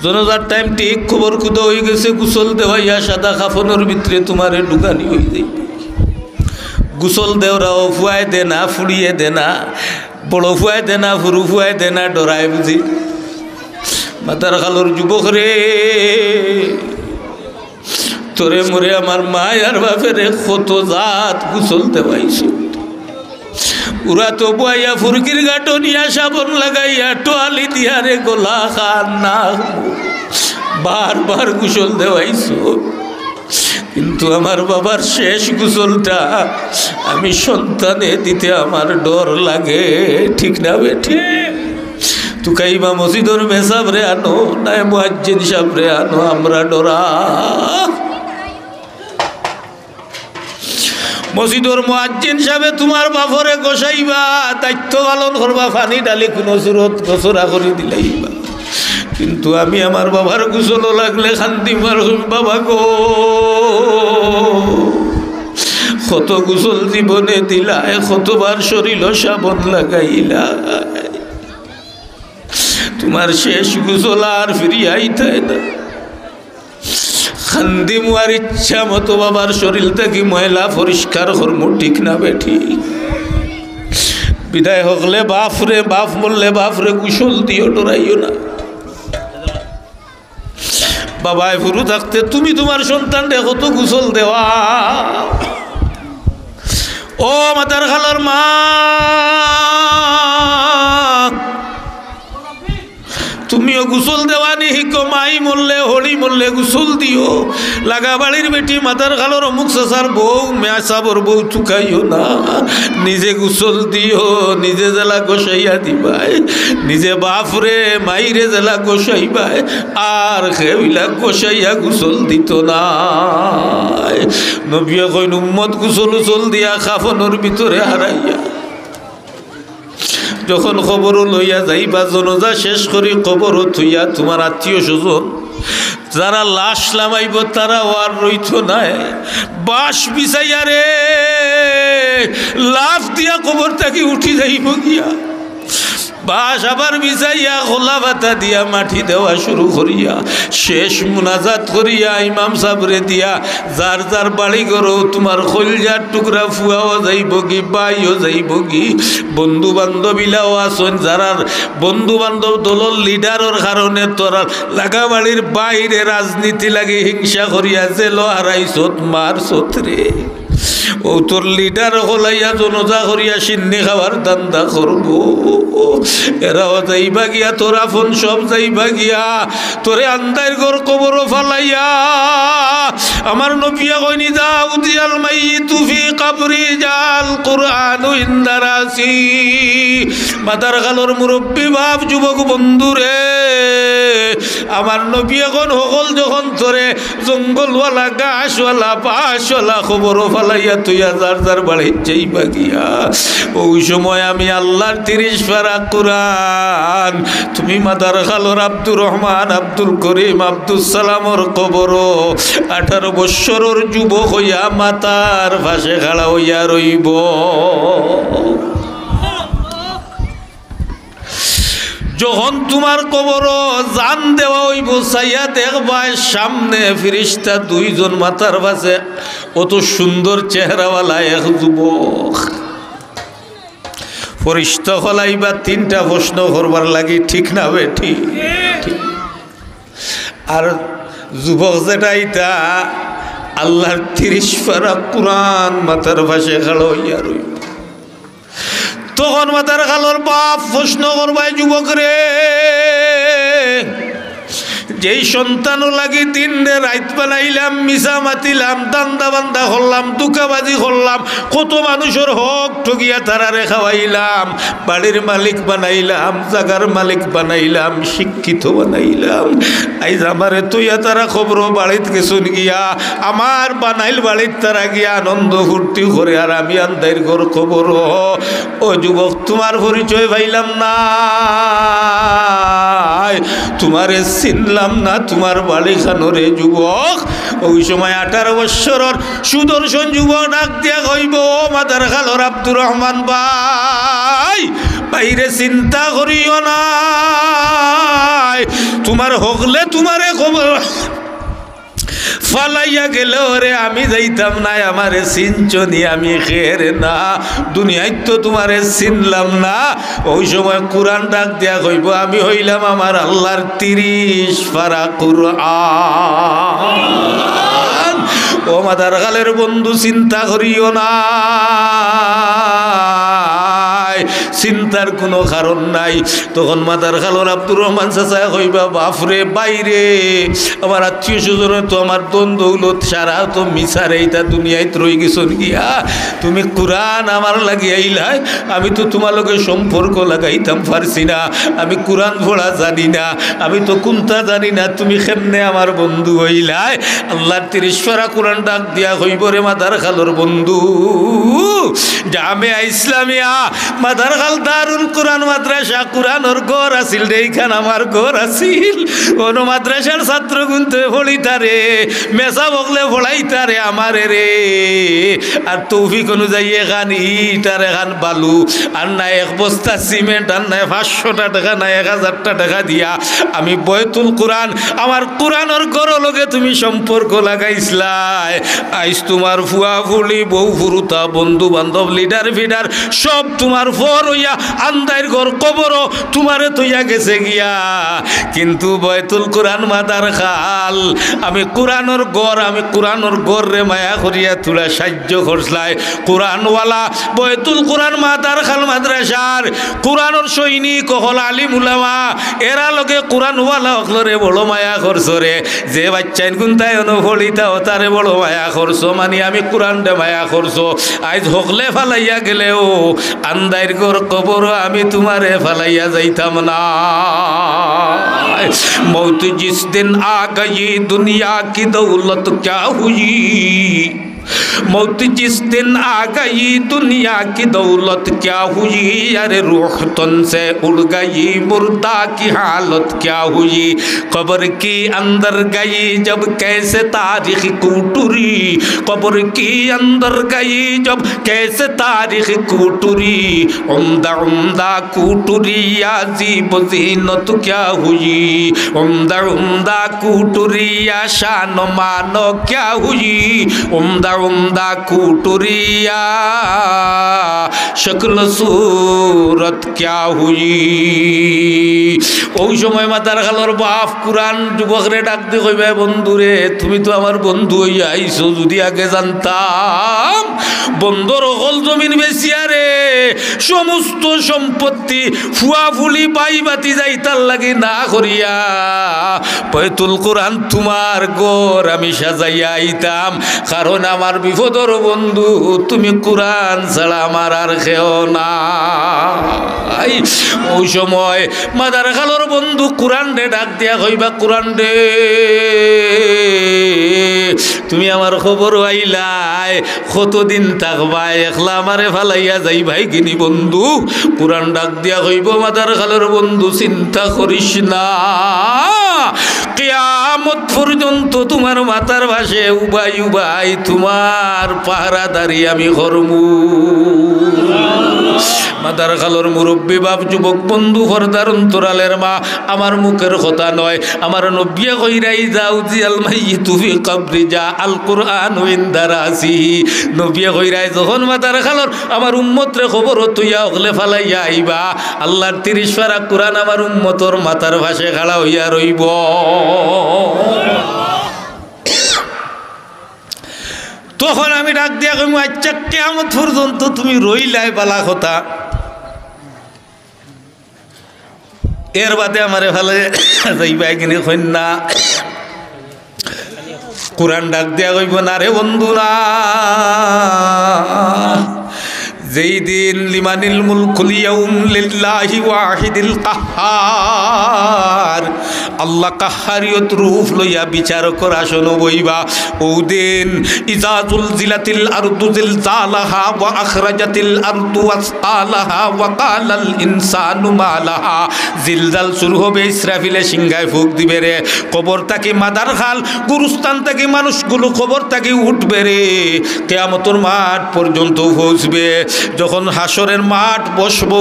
জনজার টাইম ঠিক খবর খুদা হয়ে গেছে, গোসল দেওয়াইয়া সাদা কাফনের ভিতরে তোমারে ঢুকানি হয়ে যাইবে। গোসল দেওরাও ফুয়াই দে না, ফুড়িয়ে দে না, বড় ফুয়াই দে না, ফুরু ফুয়াই দে না, ডরাই বুঝি। মাতার খালোর যুবক রে, তোরে মরে আমার মায়ার বাপেরে কত জাত গোসল দেওয়াইছে। ওরা তো বইয়া ফুরকির গাটো নিয়া সাবন লাগাইয়া টোয়ালি দিয়ারে গোলা খান না বারবার গোসল দেওয়াইছো, কিন্তু আমার বাবার শেষ গোসলটা আমি সন্তানে দিতে আমার ডর লাগে, ঠিক না বেঠি? তুকাইবা মসজিদর মেসাবরে আনো না মুয়াজ্জিন সাবরে আনো, আমরা ডরা। মসজিদর মুয়াজ্জিন সাহেবে তোমার বাপরে গোসাইবা, দায়িত্ব পালন করবা, পানি ডালি কোনো সুরত গোসরা করে দিলাইবা, কিন্তু আমি আমার বাবার গোসল লাগলে শান্তি পারুম। বাবা গো, কত গোসল জীবনে দিলা, কতবার শরীর সাবন লাগাইলা, তোমার শেষ গোসল আর ফিরিয়ে আইতে না। খান্দি মুয়ার ইচ্ছা মতো বাবার শরীর থেকে ময়লা পরিষ্কার করমু, ঠিক না বেঠি? বিদায় হকলে বাপরে, বাপ বললে বাপরে গোসল দিও, ডরাইও না। বাবায় ফুরু থাকতে তুমি তোমার সন্তান দেখো তো গোসল দেওয়া। ও মাতার খালার মা, তুমিও গোসল দেওয়া নি হিকো, মাই মরলে হরি মরলে গোসল দিও। লাগা বাড়ির বেটি মাতার খালোর অমুক চাচার বউ মেয়াসাবর বউ চুকাইও না, নিজে গোসল দিও, নিজে জেলা গোসাইয়া দিবাই, নিজে বাপরে মাইরে জেলা গোসাইবাই, আর সেবিলাক গোসাইয়া গোসল দিত না। নবী কইন উম্মত গোসল উসল দিয়া কাফনের ভিতরে হারাইয়া যখন খবর লইয়া যাইবা, জনজা শেষ করি খবর থইয়া তোমার আত্মীয় স্বজন যারা লাশ লামাইব তারা আর রইত নাই, বাস বিছাইয়া রে লাফ দিয়া খবর থাকি উঠি যাইব গিয়া, বাস আবার বিছাইয়া খোলা বাতা দিয়া মাটি দেওয়া শুরু করিয়া শেষ মুনাজাত করিয়া ইমাম সাবরে দিয়া যার যার বাড়ি করো তোমার কলজার টুকরা ফুয়াও যাইব কি, বাইও যাইব কি, বন্ধু বান্ধবীলাও আসন, যারার বন্ধু বান্ধব দলের লিডারের কারণে তোরা লাগা বাড়ির বাইরে রাজনীতি লাগে হিংসা করিয়া জেল হারাইছত মারছত রে, ও তোর লিডার হলাইয়া জনজা করিয়া সিন্নি খাওয়ার দান্দা করবো, এরাও যাইবা গিয়া তোর আপন সব যাইবা গিয়া তোরে আন্দার ঘর কবর ফালাইয়া। আমার নবিয়া কইনি যাও দিয়াল মাইয়িতু ফি কবরি জাল কুরআনু ইনদারাসি। মাদার গালর মুরব্বী বাপ যুবক বন্ধুরে, আমার নবী এখন সকল যখন তোরে জঙ্গলওয়ালা গাছওয়ালা পাশওয়ালা খবর ফালাইয়া তুইয়া যার যার বাড়ি যাইবা গিয়া, ওই সময় আমি আল্লাহর 30 পারা কুরআন তুমি মাদার খালর আব্দুর রহমান, আব্দুল করিম, আব্দুল সালামর কবর 18 বৎসরের যুবক হইয়া মাতার পাশে খাড়া হইয়া রইব। যখন তোমার কবর জান দেওয়া হইব, চাইয়া দেখবা সামনে ফিরিস্তা 2 জন মাথার পাশে অত সুন্দর চেহারাওয়ালা এক যুবক, ফরিস্তা হলাইবা 3টা প্রশ্ন করবার লাগি, ঠিক না বেঠি? আর যুবক যেটা ইটা আল্লাহর 30 পারা কুরআন মাথার পাশে খাড়া হইয়া রইব। তখন মাতার খালোর বাপ প্রশ্ন করবাই যুবক রে, যেই সন্তানও লাগি দিন রাত বানাইলাম, মিশা মাতিলাম, দান্দা বান্দা করলাম, দুকাবাজি করলাম, কত মানুষের হক ঠকিয়া তারারে খাওয়াইলাম, বাড়ির মালিক বানাইলাম, জাগার মালিক বানাইলাম, শিক্ষিত বানাইলাম। আইজ আমারে তুইয়া তারা খবর বাড়িত গেছুন গিয়া, আমার বানাইল বাড়িত তারা গিয়া আনন্দ ফুর্তি করে, আর আমি আন্দাইর ঘর খবর। ও যুবক, তোমার পরিচয় পাইলাম না, তোমারে চিনলাম না, তোমার বাড়ি খানোরে যুবক। ওই সময় 18 বৎসরের সুদর্শন যুবক ডাক দিয়া কইব, মাদার খালর আব্দুর রহমান ভাই, বাইরে চিন্তা করিও না, তোমার হকলে তোমারে খবর ফালাইয়া গেল রে, আমি যাইতাম না, আমারে চিনচনি, আমি খের না, দুনিয়ায় তো তোমারে চিনলাম না। ওই সময় কোরআন ডাক দিয়া কইব, আমি হইলাম আমার আল্লাহর 30 পারা কোরআন। ও মাদার খালের বন্ধু, চিন্তা করিও না, চিন্তার কোনো কারণ নাই। তখন মাদার খালর আব্দুর রহমান চাচা কইবা, বাপরে বাইরে আমার আত্মীয় স্বজন তো আমার দ্বন্দ্ব দৌলত সারা তো মিশারে এইটা দুনিয়ায় রয়ে গেছো গিয়া, তুমি কোরআন আমার লাগিয়ে আইলাই, আমি তো তোমালোকে সম্পর্ক লাগাইতাম পারছি না, আমি কোরআন পড়া জানি না, আমি তো কোনটা জানি না, তুমি কেমনে আমার বন্ধু হইলাই? আল্লাহর 30 পারা কোরআন ডাক দিয়া কইব, রে মাদার খালর বন্ধু, জামিয়া ইসলামিয়া মাদার খাল দারুল কোরআন মাদ্রাসা, কোরআনর ঘর আছিল রে, এইখান আমার ঘর আছিল। কোন মাদ্রাসার ছাত্র গুনতে পড়িতারে, মেসা বকলে পড়াইতারে আমারে রে, আর তৌফিক অনুযায়ী এখান ইট আর এখান বালু, আর নাই 1 বস্তা সিমেন্ট, আর নাই 500টা টাকা, নাই 1000টা টাকা দিয়া আমি বয়তুল কোরআন, আমার কোরআনর ঘর লগে তুমি সম্পর্ক লাগাইছলাই। আইস তোমার ফুয়া ফুলি, বউ ফুরুতা, বন্ধু বান্ধব, লিডার ফিডার সব তোমার ফর হইয়া আন্দাইর ঘর কবর তোমারে তৈয়া গেছে গিয়া, কিন্তু বয়তুল কোরআন মাদার খাল, আমি কোরআনর গড়, আমি কোরআনর গড় রে মায়া করিয়া তোরা সাহায্য করছলাই। কোরআনওয়ালা বয়তুল কোরআন মাদার খাল মাদ্রাসার কোরআনর সৈনিক হল আলিম উলামা, এরা লগে কোরআনওয়ালা হকলরে বড় মায়া করছো রে, যে বাচ্চাইন গুনতায় অনুফলিতাও তারে বড় মায়া করছো, মানে আমি কোরআন দে মায়া করছো। আজ হকলে ফালাইয়া গেলেও আন্দাইর গোর কবর আমি তোমারে ফালাইয়া যাইতাম না। मौत जिस दिन आ गई दुनिया की दौलत क्या हुई, मौत जिस दिन आ गई दुनिया की दौलत क्या हुई, अरे रूह तन से उड़ गई मुर्दा की हालत क्या हुई, कब्र की अंदर गई जब कैसे तारीख कूटुरी, कब्र की अंदर गई जब कैसे तारीख कूटुरी, उम्दा उम्दा कूटुरी अजीब ज़ीनत क्या हुई, उम्दा उम्दा कूटुरी शान मानो क्या हुई, उम्दा उम्दा कुटुरिया शक्ल सूरत क्या हुई। ওই সময় মাতার খালর বাপ কোরআন যুবকরে ডাক দিয়ে কইবে, বন্ধুরে তুমি তো আমার বন্ধু হইয়া আইছো, যদি আগে জানতাম বন্ধুর অকল জমিন বেচিয়া রে সমস্ত সম্পত্তি ফুয়া ফুলি বাই বাতি যাই তার লাগে না করিয়া বয়তুল কোরআন তোমার গোর আমি সাজাইয়া আইতাম, কারণ আমার বিপদর বন্ধু তুমি কোরআন ছাড়া আমার আর কেউ নাই। ওই সময় মাদার খালর বন্ধু কোরআন রে ডাক দিয়া কইবা, কোরআন রে তুমি আমার খবর আইলাই, কতদিন থাকবা, একলা আমারে ফালাইয়া যাই ভাই কিনি বন্ধু। কোরআন ডাক দিয়া কইব, মাদার খালর বন্ধু চিন্তা করিস না, কিয়ামত পর্যন্ত তোমার মাথার ভাসে উবাই উবাই তোমার পাহারাদারি আমি করমু। মাদার খালর মুরব্বী বাপ যুবক বন্ধু ফরদার অন্তরালের মা, আমার মুখের কথা নয়, আমার নবিয়া কইরাই যাও জিয়াল মাইয়িতু ফি কবরি যা আল কুরআন ইনদা রাসিহি, নবিয়া কইরাই যখন মাদার খালর আমার উম্মতরে খবর তুইয়া হলে ফালাইয়া আইবা, আল্লাহর 30 পারা কোরআন আমার উম্মতর মাথার ভাসে খাড়া হইয়া রইব। তখন আমি ডাক দিয়া কইমু, আচ্ছা কিয়ামত পর্যন্ত তুমি রইলাই বালা কথা, এর বাদে আমারে ভালো যাইবাই কিনে কন্যা কোরআন ডাক দিয়া কইব না রে বন্ধু না, যেই দিন লিমানিল মুলকুল ইয়াউম লিল্লাহি ওয়াহিদিল কাহ্হার, আল্লাহ কাহ্হারিয়ত রূপ লইয়া বিচার করা শোনো বইবা। ও দিন ইজা জুলজিলাতিল আরদু জিলজালাহা ওয়া আখরাজাতিল আরদু আসকালাহা ওয়া কালাল ইনসানু মা লাহা, জিলজাল শুরু হবে, ইসরাফিলে সিংহায় ফুঁক দিবে রে, কবর থেকে মাদার খাল গুরুস্থান থেকে মানুষগুলো কবর থেকে উঠবে রে, কিয়ামতের মাঠ পর্যন্ত পৌঁছবে। যখন হাসরের মাঠ বসবো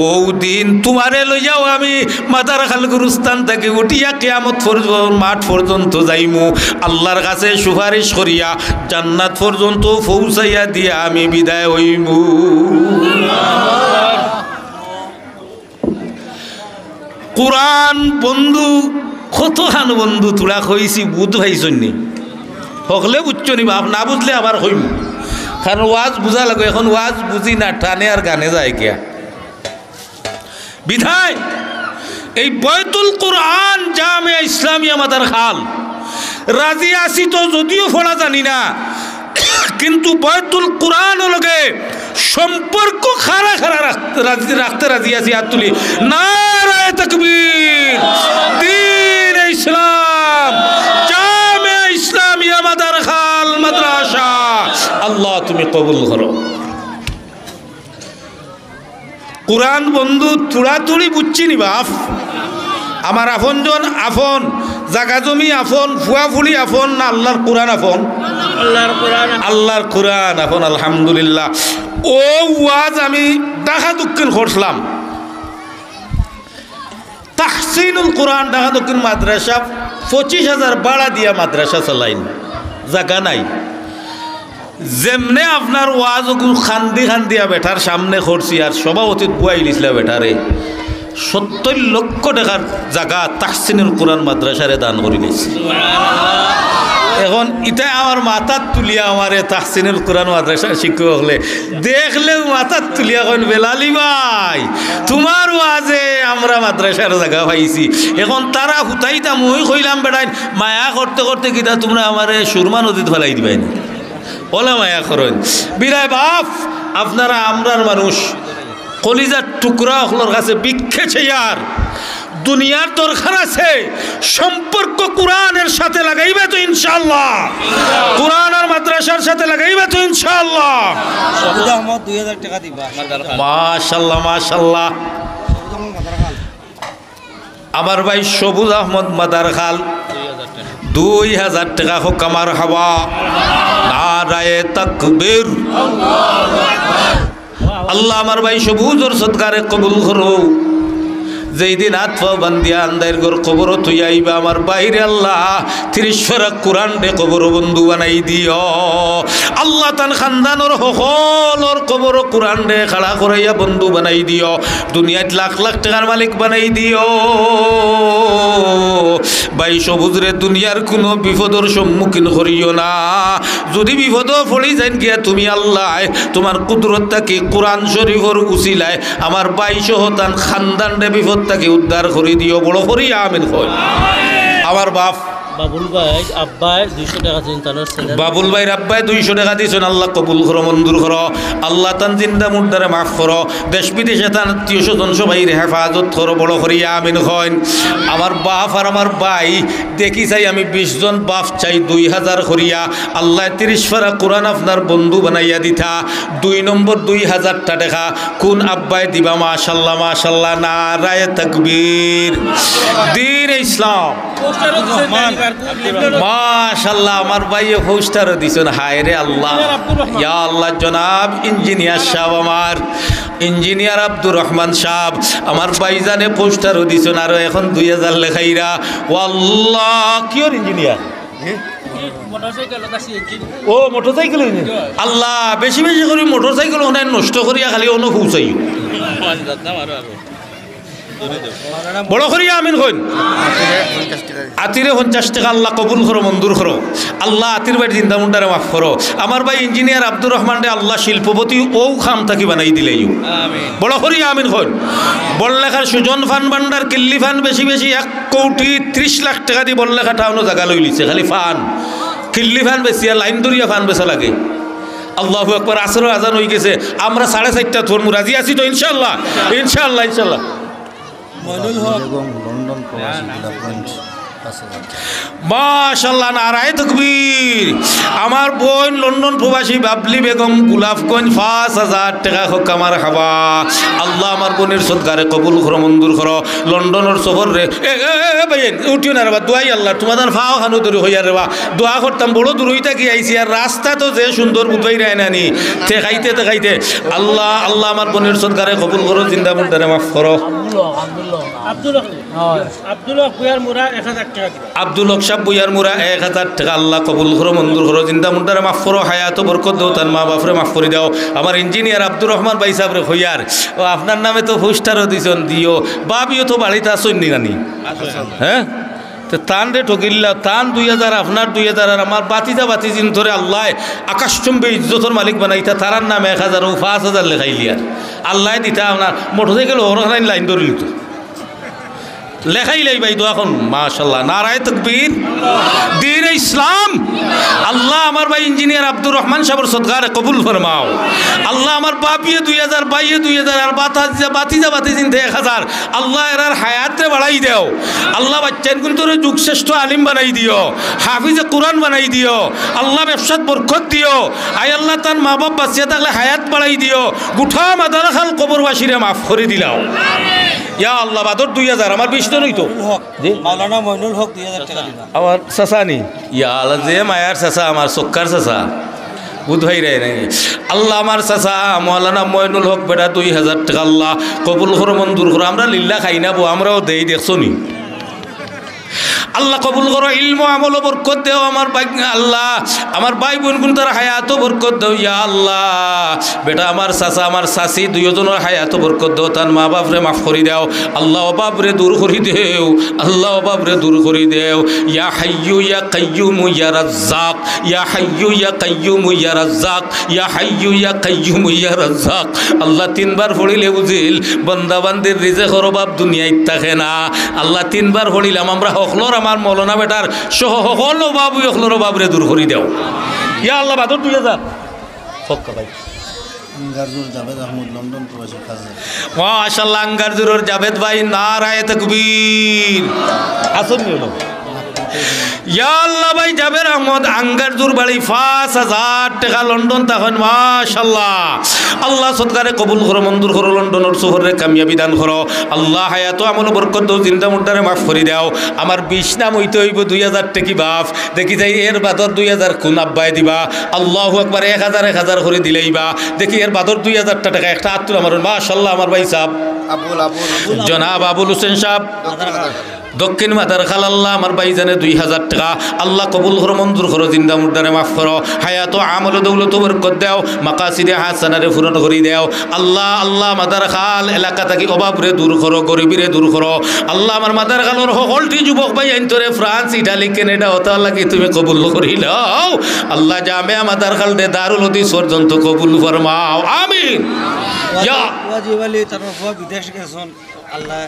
ও দিন তোমারে লইয়াও আমি মাদার খাল গুরুস্থান থেকে উঠিয়া কিয়ামত মাঠ পর্যন্ত যাইমু, আল্লাহর কাছে সুপারিশ করিয়া জান্নাত পর্যন্ত পৌঁছাইয়া দিয়া আমি বিদায় হইমু। কোরআন বন্ধু কতখান বন্ধু তোরা কইছি বুধ ভাইছনি হকলে বুঝছো নি বাপ, না বুঝলে আবার হইম, কারণ ওয়াজ বুঝা লাগে। এখন ওয়াজ বুঝি না, টানে আর গানে যায় গিয়া বিধায় এই বয়তুল কোরআন জামিয়া ইসলামিয়া মাদার খাল রাজি আসি তো যদিও পড়া জানি না, কিন্তু বয়তুল কোরআন লগে সম্পর্ক খারা খারা রাখতে রাজি আছি। হাত তুলি নারায়ে তাকবীর, দ্বীন ইসলাম জামিয়া ইসলামিয়া মাদার খাল মাদ্রাসা, আল্লাহ তুমি কবুল করো। কোরআন বন্ধু তুড়াতুড়ি বুঝছি নি বাপ, আমার আপনজন আপন, জাগা জমি আপন, ফুয়া ফুলি আপন না আল্লাহর কোরআন আপন? আল্লাহর কোরআন আপন। আলহামদুলিল্লাহ। ও ওয়াজ আমি ঢাকা দক্ষিণ করছিলাম, তাহসিনুল কোরআন ঢাকা দক্ষিণ মাদ্রাসা 25,000 ভাড়া দিয়া মাদ্রাসা চালাইন, জায়গা নাই। যেমনে আপনার ওয়াজ খান্দি খান্দিয়া বেটার সামনে করছি আর সভাপতিত বুয়াই লিসলা বেটারে 70 লক্ষ টাকার জায়গা তাহসিনুল কোরআন মাদ্রাসারে দান করে নিয়েছি। এখন এটা আমার মাথার তুলিয়া আমারে তাহসিনুল কোরআন মাদ্রাসার শিক্ষক হলে দেখলেও মাথার তুলিয়া কইন বেলালি ভাই তোমার ওয়াজে আমরা মাদ্রাসার জায়গা পাইছি। এখন তারা হুতাইতা মই কইলাম বেড়াইন মায়া করতে করতে কিতা তোমরা আমারে সুরমা নদীত ফেলাই দিবাই না, ওলা মায়া করেন বিরায় বাপ। আপনারা আমরার মানুষ কলিজার টুকরা হলোর কাছে বিক্ষেছে আর দুনিয়ার দরকার আছে, সম্পর্ক কোরআনের সাথে লাগাইবে তো ইনশাআল্লাহ, কোরআন আর মাদ্রাসার সাথে লাগাইবে তো ইনশাআল্লাহ। 2000 টাকা দিবা মাশাআল্লাহ মাশাআল্লাহ। আমার ভাই সবুজ আহমদ মাদার খাল 2000 টাকা হোক আমার হাওয়া। নারায়ে তাকবীর। আল্লাহ আমার ভাই সবুজর সদকারে কবুল করো। যেই দিন আতফা বান্দিয়া আন্দাইর গোর কবর তুই আইবা আমার বাইরে আল্লাহ 30 ফারাক কোরআন দে কবর বন্ধু বানাই দিও। আল্লাহ তান খানদানোর হকলর কবর কোরআন দে খাড়া করাইয়া বন্ধু বানাই দিও। দুনিয়াত লাখ লাখ টাকার মালিক বানাই দিও। ভাই সবুজরে দুনিয়ার কোনো বিপদর সম্মুখীন করিও না। যদি বিপদ পড়ি যান গিয়া তুমি আল্লাহ তোমার কুদরতটা কি কোরআন শরীফর উসিলায় আমার ভাই সহ তান খানদান দে বিপদ তাকে উদ্ধার করে দিও। বড় করি আমিন কই। আমার বাপ বাবুল ভাই আব্বাই 200 টাকা দিন তার ছেলে বাবুল ভাইর আব্বাই 200 টাকা দিয়েছেন। আল্লাহ কবুল করো, মঞ্জুর করো। আল্লাহ তান জিন্দা মুর্দারে মাফ করো। দেশ বিদেশে তান আত্মীয় স্বজন সবাইয়ের হেফাজত করো। বড় করি আমিন কইন। আমার বাপ আর আমার ভাই দেখি চাই আমি 20 জন বাপ চাই 2000 করিয়া। আল্লাহ 30 ফারা কোরআন আপনার বন্ধু বানাইয়া দিতা। 2 নম্বর 2000 টাকা কোন আব্বাই দিবা? মাশাআল্লাহ মাশাআল্লাহ। নারায়ে তাকবীর। দ্বীন ইসলাম মাশাআল্লাহ। আমার ভাইয়ে পোস্টারও দিছেন। হায় রে আল্লাহ, ইয়া আল্লাহ। জনাব ইঞ্জিনিয়ার সাহেব, আমার ইঞ্জিনিয়ার আব্দুর রহমান সাহেব আমার ভাইজানে পোস্টারও দিছেন। আরো এখন 2000 লেখাইরা। আল্লাহ কিয়র ইঞ্জিনিয়ার? ও মোটরসাইকেল। আল্লাহ বেশি বেশি করে মোটরসাইকেল নষ্ট করিয়া খালি অন্য পৌঁছাই। বড় করি আমিন কইন আতিরে 50 টাকা আল্লাহ কবুল করো মঞ্জুর করো আল্লাহ আতির ভাই চিন্তা মুন্ডারে মাফ করো আমার ভাই ইঞ্জিনিয়ার আব্দুর রহমান রে আল্লাহ শিল্পপতি ও খাম থাকি বানাই দিলেই বড় করি আমিন কইন বড়লেখার সুজন ফান ভান্ডার কিল্লি ফান বেশি বেশি 1 কোটি 30 লাখ টাকা দিয়ে বড়লেখা টাউনও জায়গা লই লিছে খালি ফান কিল্লি ফান বেশি আর লাইন দরিয়া ফান বেচা লাগে আল্লাহু আকবার আসর আজান হয়ে গেছে আমরা 4:30 ধর্ম রাজি আছি তো ইনশাআল্লাহ ইনশাআল্লাহ ইনশাআল্লাহ লন্ডন প্রবাসী মাশাআল্লাহ নারায়ে তাকবীর আমার বোন লন্ডন প্রবাসী বাবলি বেগম গোলাপগঞ্জ 5000 টাকা হোক আমার হাবা আল্লাহ আমার বোনের সদকারে কবুল করো মঞ্জুর করো লন্ডনের সফর রে ভাই উঠিও না রে বা দোয়াই আল্লাহ তোমাদের ফাও খানো দূর হইয়া রে বা দোয়া করতাম বড় দূর হইতা কি আইছি আর রাস্তা তো যে সুন্দর বুঝাই রায় নানি তে খাইতে আল্লাহ আল্লাহ আমার বোনের সদকারে কবুল করো জিন্দা মুন্ডারে মাফ করো আব্দুল বুয়ার মুরা 1000 টাকা আব্দুল হক সাহেব বুয়ার মুরা 1000 টাকা আল্লাহ কবুল করো মঞ্জুর করো জিন্দা মুন্ডারে মাফ করো হায়াত বরকত দাও তার মা বাপরে মাফ করে দাও আমার ইঞ্জিনিয়ার আব্দুর রহমান ভাই সাহেবরে হইয়ার ও আপনার নামে তো পোস্টারও দিছেন দিও বাবিও তো বাড়িতে আসুন নি নানি হ্যাঁ তো তান রে ঠকিল্লা তান 2000 আপনার 2000 আর আমার বাতিজিন ধরে আল্লাহ আকাশচুম্বী ইজ্জতর মালিক বানাইতা তারার নাম 1000 ও 5000 লেখাইলি আর আল্লাহ দিতা আপনার মোটরসাইকেল ওখানে লাইন ধরলি তো লেখাই লাই ভাই দোয়া করুন মাশাআল্লাহ নারায়ে তাকবীর দ্বীন ইসলাম আল্লাহ আমার ভাই ইঞ্জিনিয়ার আব্দুর রহমান সাহেবের সদকারে কবুল ফরমাও আল্লাহ আমার বাপিয়ে 2000 বাইয়ে 2000 আর বাতিজিন 1000 আল্লাহ এর হায়াতে বাড়াই দাও আল্লাহ বাচ্চান কিন্তু যুগ শ্রেষ্ঠ আলিম বানাই দিও হাফিজে কোরআন বানাই দিও আল্লাহ ব্যবসাত বরকত দিও আয় আল্লাহ তার মা বাপ বাঁচিয়ে থাকলে হায়াত বাড়াই দিও গুঠা মাদারা খাল কবরবাসীরে মাফ করে দিলাও ইয়া আল্লাহ বাদর 2000 আমার 20 জন হইতো জি মাওলানা মইনুল হক 2000 টাকা দিবা আমার চাচানি ইয়া আল্লাহ যে মায়ার চাচা আমার সক্কার চাচা বুধভাই রে নাই আল্লাহ আমার চাচা মাওলানা মইনুল হক বেটা 2000 টাকা আল্লাহ কবুল করো মঞ্জুর করো আমরা লিল্লা খাই না বো আমরাও দেই দেখছো নি আল্লাহ কবুল করো ইলম আমল বরকত দাও আমার ভাই আল্লাহ আমার ভাই বোন গুন তার হায়াত বরকত দাও ইয়া আল্লাহ বেটা আমার চাচা আমার চাচি দুইজনের হায়াত বরকত দাও তার মা বাপরে মাফ করে দাও আল্লাহ অভাবরে দূর করে দেও আল্লাহ অভাবরে দূর করে দেও ইয়া হাইয়ু ইয়া কাইয়ুম ইয়া রাজ্জাক ইয়া হাইয়ু ইয়া কাইয়ুম ইয়া রাজ্জাক ইয়া হাইয়ু ইয়া কাইয়ুম ইয়া রাজ্জাক আল্লাহ তিনবার পড়িলে বুঝিল বান্দা বান্দির রিজিকের অভাব দুনিয়ায় থাকে না আল্লাহ তিনবার পড়িলাম আমরা হকলর আমার মৌলানা বেটার সহ সকল বাবু হকলর বাবরে দূর করে দাও ইয়া আল্লাহ বাদর 2000 ফক্কা ভাই আঙ্গারজুর জাভেদ আহমদ লন্ডন প্রবাসী খাজা মাশাআল্লাহ আঙ্গারজুরের জাভেদ ভাই নারায়ে তাকবীর আসুন নিও ইয়া আল্লাহ ভাই জাবের আহমদ আঙ্গারজুর বাড়ি 5000 টাকা লন্ডন তখন মাশাআল্লাহ আল্লাহ সদকারে কবুল করো মঞ্জুর করো লন্ডনের শহরে কামিয়াবি দান করো আল্লাহ হায়াত আমল বরকত দাও জিন্দা মুন্ডারে মাফ করে দাও আমার 20 নাম হইতে হইব 2000 টাকি বাপ দেখি যাই এর বাদর 2000 কোন আব্বাই দিবা আল্লাহু আকবার 1000 করে দিলেইবা দেখি এর বাদর 2000 টাকা একটা আত্মুর আমার মাশাআল্লাহ আমার ভাই সাহেব আবুল জনাব আবুল হোসেন সাহেব দক্ষিণ মাদার খাল আল্লাহ আমার ভাই জানে 2000 টাকা আল্লাহ কবুল করো মঞ্জুর করো জিন্দা মুর্দারে মাফ করো হায়াত আমল দৌলত বরকত দাও মাকাসিদে হাসানারে পূরণ করে দাও আল্লাহ আল্লাহ মাদার খাল এলাকা থেকে অভাবরে দূর করো গরিবিরে দূর করো আল্লাহ আমার মাদার খালর সকলটি যুবক ভাই আইনতরে ফ্রান্স ইটালি কানাডা ওটা লাগি তুমি কবুল করি লও আল্লাহ জামিয়া মাদার খাল দে দারুল হাদিস পর্যন্ত কবুল ফরমাও আমিন ইয়া ওয়াজিব আলী তারফা বিদেশ গেছন আল্লাহ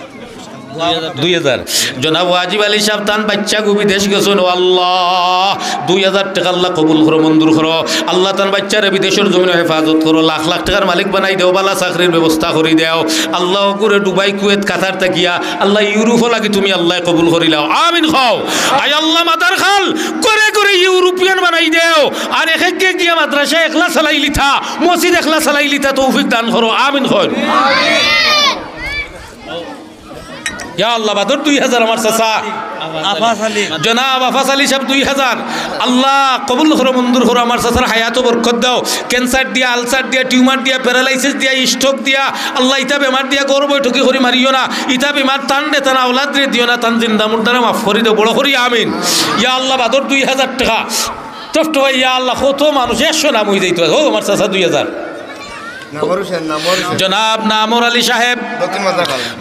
2000 জনাব ওয়াজিব আলী সাহেব তান বাচ্চা গো বিদেশ গেছেন আল্লাহ 2000 টাকা আল্লাহ কবুল করো মঞ্জুর করো আল্লাহ তার বাচ্চারে বিদেশের জমিনে হেফাজত করো লাখ লাখ টাকার মালিক বানাই দেও বালা চাকরির ব্যবস্থা করে দেও আল্লাহ করে দুবাই কুয়েত কাতার তাকিয়া আল্লাহ ইউরোপও লাগি তুমি আল্লাহ কবুল করি লাও আমিন খাও আয় আল্লাহ মাদার খাল করে করে ইউরোপিয়ান বানাই দেও আর একে গিয়া মাদ্রাসা একলা চালাই লিথা মসজিদ একলা চালাই লিথা তৌফিক দান করো আমিন খাও ইয়া আল্লাহ বাদর 2000 আমার চাচা আফাস আলী জনাব আফাস আলী সাহেব 2000 আল্লাহ কবুল করো মঞ্জুর করো আমার চাচার হায়াত বরকত দাও ক্যান্সার দিয়া আলসার দিয়া টিউমার দিয়া প্যারালাইসিস দিয়া স্ট্রোক দিয়া আল্লাহ ইতা বেমার দিয়া গৌর বৈঠকি করি মারিও না ইতা বেমার টান দে তানা আওলাদ রে দিও না তান জিন্দা মুর্দারে মাফ করে দাও বড় করি আমিন ইয়া আল্লাহ বাদর 2000 টাকা তোফট ভাই ইয়া আল্লাহ কত মানুষ 100 নাম হই যাইতো ও আমার চাচা 2000 জনাব নামর আলী সাহেব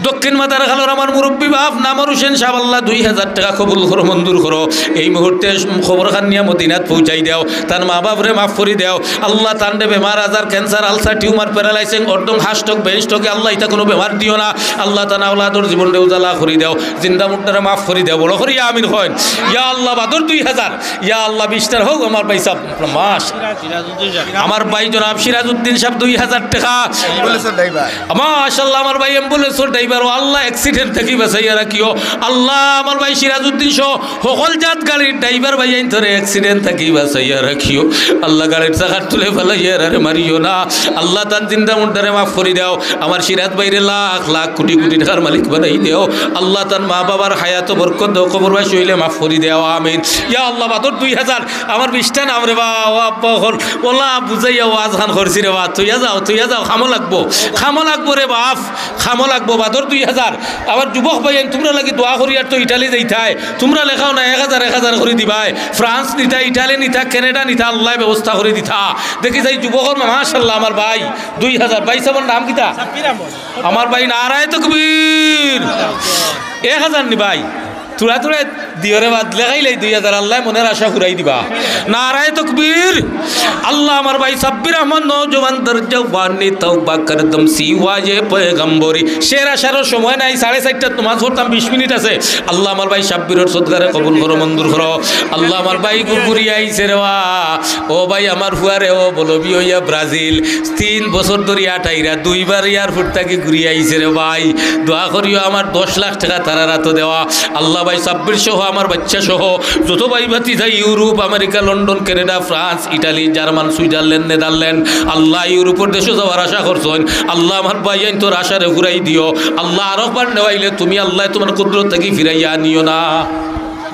দক্ষিণ মাদার খালর আমার মুরব্বী বাপ নামর হোসেন সাহেব আল্লাহ 2000 টাকা কবুল করো মঞ্জুর করো এই মুহূর্তে খবর খান নিয়ে মদিনাত পৌঁছাই দেও তার মা বাপরে মাফ করে দেও আল্লাহ তান্ডে বেমার আজার ক্যান্সার আলসার টিউমার প্যারালাইসিং অর্ডং হাস্টক বেস্টকে আল্লাহ এটা কোনো বেমার দিও না আল্লাহ তানা আওলাদর জীবনটা উজালা করে দেও জিন্দা মুর্দারে মাফ করে দেও বড় করিয়া আমিন হয় ইয়া আল্লাহ বাদর 2000 ইয়া আল্লাহ 20টার হোক আমার ভাই সাহেব মাস আমার ভাই জনাব সিরাজউদ্দিন সাহেব 2000 টাকা মাশাআল্লাহ আমার ভাই অ্যাম্বুলেন্সের ড্রাইভার ও আল্লাহ অ্যাক্সিডেন্ট থেকে বাঁচাইয়া রাখিও আল্লাহ আমার ভাই সিরাজউদ্দিন সহ সকল জাত গাড়ির ড্রাইভার ভাই আইন ধরে অ্যাক্সিডেন্ট থেকে বাঁচাইয়া রাখিও আল্লাহ গাড়ির চাকা তুলে ফেলাইয়া রে মারিও না আল্লাহ তান জিন্দা মুর্দারে মাফ করে দাও আমার সিরাজ ভাইরে লাখ লাখ কোটি কোটি টাকার মালিক বানাই দেও আল্লাহ তান মা বাবার হায়াত বরকত দাও কবরবাসী হইলে মাফ করে দেও আমিন ইয়া আল্লাহ বাদর 2000 আমার 20টা নাম রে বা ও আব্বা হল ওলা বুঝাইয়া ওয়াজ খান করছি রে বা তুইয়া যাও খামো লাগবো রে বাপ খামো লাগবো বাদর 2000 আমার যুবক ভাই তোমরা লাগি দোয়া করি আর তো ইটালি যাইতাই তোমরা লেখাও না 1000 করে দিবাই ফ্রান্স নিতা ইটালি নিতা কানাডা নিতা আল্লাহ ব্যবস্থা করে দিতা দেখি যাই যুবকর মাশাআল্লাহ আমার ভাই 2000 ভাই সাহেবের নাম কিতা আমার ভাই নারায় তাকবীর 1000 নি ভাই তুরা দিয়রে বাদ লেখাইলাই 2000 আল্লাহ মনের আশা ঘুরাই দিবা নারায় তাকবীর আল্লাহ আমার ভাই সাব্বির আহমদ নওজওয়ান দরজওয়ানি তওবা করদম সিওয়ায়ে পয়গম্বরি সেরা সারো সময় নাই 4:30টা নামাজ পড়তাম 20 মিনিট আছে আল্লাহ আমার ভাই সাব্বিরের সদকারে কবুল করো মঞ্জুর করো আল্লাহ আমার ভাই গুগুরি আইছে রে ও ভাই আমার ফুয়ারে ও বলবি হইয়া ব্রাজিল 3 বছর ধরে আটাইরা দুইবার এয়ারপোর্ট থেকে ঘুরি আইছে রে ভাই দোয়া করিও আমার 10 লাখ টাকা তারা রাত দেওয়া আল্লাহ ভাই সাব্বির সহ আমার বাচ্চা সহ যত ভাই ভাতি যাই Europe America London Canada France Italy German Switzerland Netherland আল্লাহ ইউরোপের দেশে যাওয়ার আশা করছেন আল্লাহ আমার ভাই আইন তোর আশারে ঘুরাই দিও আল্লাহ আরো বার নেওয়াইলে তুমি আল্লাহ তোমার কুদরত থেকে ফিরাইয়া নিও না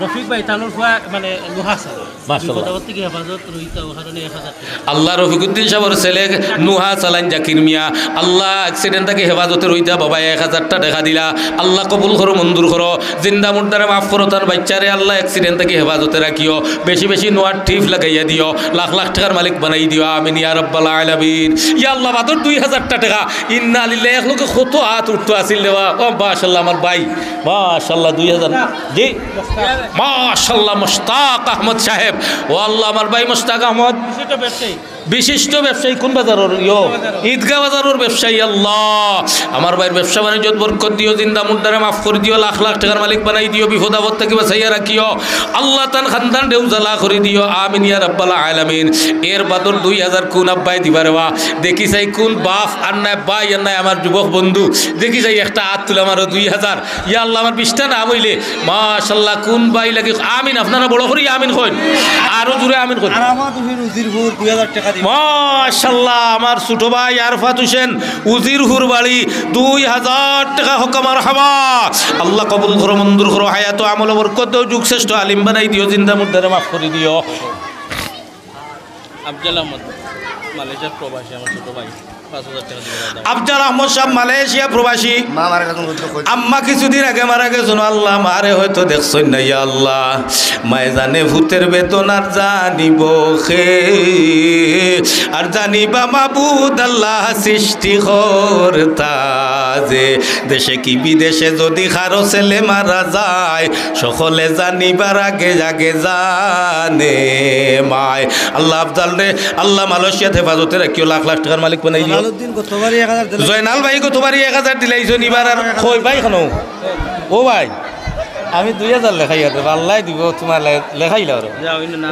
রফিক ভাই তানোর মানে লোহাসা আল্লাহ রফিকুদ্দিন সাহেবের ছেলে নুহা চালান জাকির মিয়া আল্লাহ অ্যাক্সিডেন্ট থেকে হেফাজতে রইতা বাবা 1000টা টাকা দিলা আল্লাহ কবুল করো মঞ্জুর করো জিন্দা মুর্দারে মাফ করো তার বাচ্চারে আল্লাহ অ্যাক্সিডেন্ট থেকে হেফাজতে রাখিও বেশি বেশি নোয়ার টিপ লাগাইয়া দিও লাখ লাখ টাকার মালিক বানাই দিও আমিন ইয়া রাব্বাল আলামিন ইয়া আল্লাহ বাদর 2000টা টাকা ইন্না লিল্লাহি এক লোকে কত হাত উঠতো আসিল দেওয়া ও মাশাআল্লাহ আমার ভাই মাশাআল্লাহ 2000 জি মাশাআল্লাহ মুশতাক আহমদ সাহেব ও আল্লাহ আমার ভাই মুশতাক আহমদ বিশিষ্ট ব্যবসায়ী কোন বাজারের ঈদগাহ বাজারের ব্যবসায়ী আল্লাহ আমার ভাইয়ের ব্যবসা বাণিজ্য বরকত দিও জিন্দা মুর্দারে মাফ করে দিও লাখ লাখ টাকার মালিক বানাই দিও বিপদ আপদ থেকে বাঁচাইয়া রাখিও আল্লাহ তান খানদান ঢেউজালা করে দিও আমিন ইয়া রাব্বাল আলামিন এর বাদর 2000 কোন আব্বাই দিবারে বা দেখি চাই কোন বাপ আর নাই ভাই আর নাই আমার যুবক বন্ধু দেখি যাই একটা হাত তুলে আমার 2000 ইয়া আল্লাহ আমার 20টা না হইলে মাশাআল্লাহ কোন ভাই লাগে আমিন আপনারা বড় করে আমিন কইন আরো জোরে আমিন কইন উজিরপুর 2000 টাকা মাশাআল্লাহ আমার ছোট ভাই আরফাত হোসেন উজিরপুর বাড়ি 2000 টাকা হোক মারহাবা আল্লাহ কবুল করো মঞ্জুর করো হায়াত আমল বরকত দাও যুগ শ্রেষ্ঠ আলিম বানাই দিও জিন্দা মুর্দারে মাফ করে দিও আফজাল আহমদ মালয়েশিয়ার প্রবাসী আমার ছোট ভাই 5000 টাকা দিবেন আফজাল আহমদ সাহেব মালয়েশিয়া প্রবাসী আম্মা কিছুদিন আগে মারা গেছেন আল্লাহ মারে হয়তো দেখছেন না ইয়া আল্লাহ মায়ে জানে ভূতের বেতন আর জানিব খে আর জানিবা মাবুদ আল্লাহ সৃষ্টি করতা যে দেশে কি বিদেশে যদি কারো ছেলে মারা যায় সকলে জানিবার আগে আগে জানে মায় আল্লাহ আফজাল রে আল্লাহ মালয়েশিয়াতে হেফাজতে রাখিও লাখ লাখ টাকার মালিক বানাই জয়নাল ভাই গতবারই 1000 দিলাইছো নিবার আর কই ভাই খানো ও ভাই আমি 2000 লেখাই আর আল্লাহ দিব তোমার লেখাইলা আর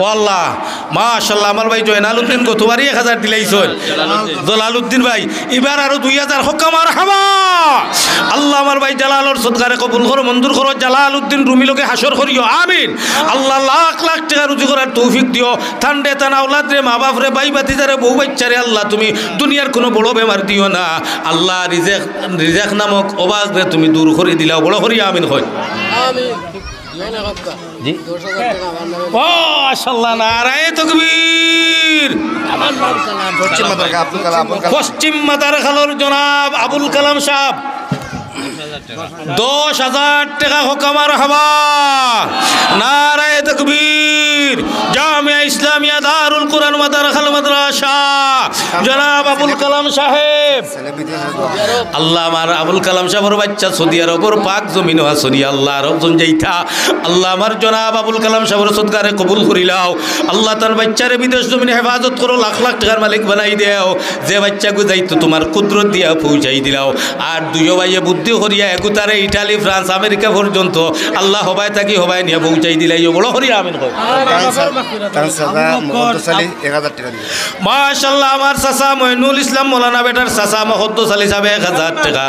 ও আল্লাহ মাশাআল্লাহ আমার ভাই জয়নালউদ্দিন গতবারই 1000 দিলাইছো জালালউদ্দিন ভাই এবার আরো 2000 হক মারহাবা আল্লাহ আমার ভাই জালালর সদকারে কবুল করো মঞ্জুর করো জালালউদ্দিন রুমি লোকে হাসর করিও আমিন আল্লাহ লাখ লাখ টাকা রুজি করার তৌফিক দিও ঠান্ডে তান আওলাদ রে মা বাপ রে ভাই ভাতিজারে বউ বাচ্চারে আল্লাহ তুমি দুনিয়ার কোনো বড় বেমার দিও না আল্লাহ রিজেক নামক অবাক রে তুমি দূর করে দিলাও বড় করি আমিন কই আমিন জি মাশাআল্লাহ নারায়ে তাকবীর পশ্চিম মাদার খালর জনাব আবুল কালাম সাহেব 10,000 টাকা হোক মারহাবা নারায়ে তাকবীর জামিয়া ইসলামিয়া দারুল কুরআন মাদ্রাসাল মাদ্রাসা জনাব আবুল কালাম সাহেব আল্লাহ আমার আবুল কালাম সাহেবের বাচ্চা সৌদি আরবের পাক জমিন আসনি আল্লাহ রবজন যাইতা আল্লাহ আমার জনাব আবুল কালাম সাহেবের সদকারে কবুল করিলাও আল্লাহ তার বাচ্চারে বিদেশ জমিনে হেফাজত করো লাখ লাখ টাকার মালিক বানাই দেও যে বাচ্চাকে যাইতো তোমার কুদরত দিয়া পৌঁছাই দিলাও আর দুইও ভাইয়ে বুদ্ধি করিয়া এগুতারে ইটালি ফ্রান্স আমেরিকা পর্যন্ত আল্লাহ হবাই থাকি হবাই নিয়ে পৌঁছাই দিলাই বড় হরিয়া আমিন কই মাশাআল্লাহ আমার চাচা মইনুল ইসলাম মৌলানা বেটার চাচা মহদ্দস আলী সাহেব 1000 টাকা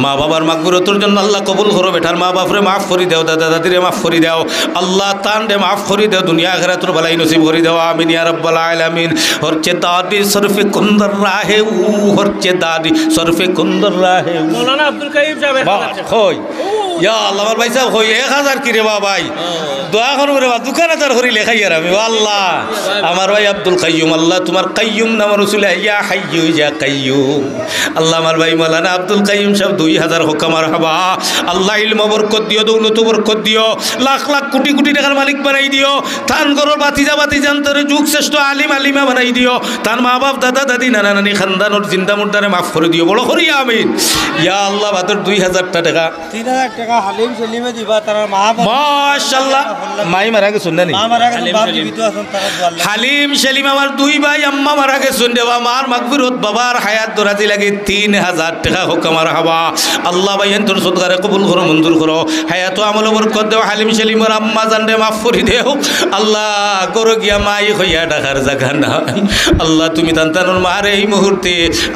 মা বাবার মাগফিরাতের জন্য আল্লাহ কবুল করো বেটার মা বাপরে মাফ করে দাও দাদা দাদিরে মাফ করে দাও আল্লাহ তানরে মাফ করে দাও দুনিয়া আখিরাতের ভলাই নসিব করে দাও আমিন ইয়া রাব্বাল আলামিন হরচে দাদি সরফে কুন্দর রাহে উ হরচে দাদি সরফে কুন্দর রাহে মৌলানা আব্দুল কাইয়ুম সাহেব কই ইয়া আল্লাহ আমার ভাই সাহেব কই 1000 কি রে ভাই দোয়া করো রে দোকানদার হরি লেখাই আর আমি আল্লাহ আমার ভাই আব্দুল কাইয়ুম আল্লাহ তোমার কাইয়ুম নাম রাসূল ইয়া হাইয়ু ইয়া কাইয়ুম আল্লাহ আমার ভাই মাওলানা আব্দুল কাইয়ুম সাহেব 2000 হোক মারহাবা আল্লাহ ইলম বরকত দিও দৌলত বরকত দিও লাখ লাখ কোটি কোটি টাকার মালিক বানাই দিও তান গরর বাতিজা বাতিজান্তর যুগ শ্রেষ্ঠ আলিম আলিমা বানাই দিও তার মা বাপ দাদা দাদি নানা নানি খানদানোর জিন্দা মুর্দারে মাফ করে দিও বড় করি আমিন ইয়া আল্লাহ বাতর 2000 টাকা 3000 টাকা হালিম সেলিমে দিবা তার মা মাশাআল্লাহ মাই মারা গেছেন না নি মা মারা গেছে বাপ জীবিত আছেন তারা দোয়া হালিম সেলিম আমার দুই ভাই আম্মা মারা গেছেন দেবা মার মাগফিরত বাবার হায়াত দরাজি লাগে 3000 টাকা হোক মারহাবা আল্লাহ ভাই তোর সদকারে কবুল করো মঞ্জুর করো হায়াত আমল বরকত দাও হালিম সেলিমের আম্মা জানরে মাফ করে দেও আল্লাহ করো গিয়া মাই হইয়া ডাকার জায়গা নাই আল্লাহ তুমি তান্তানোর মার এই মুহূর্তে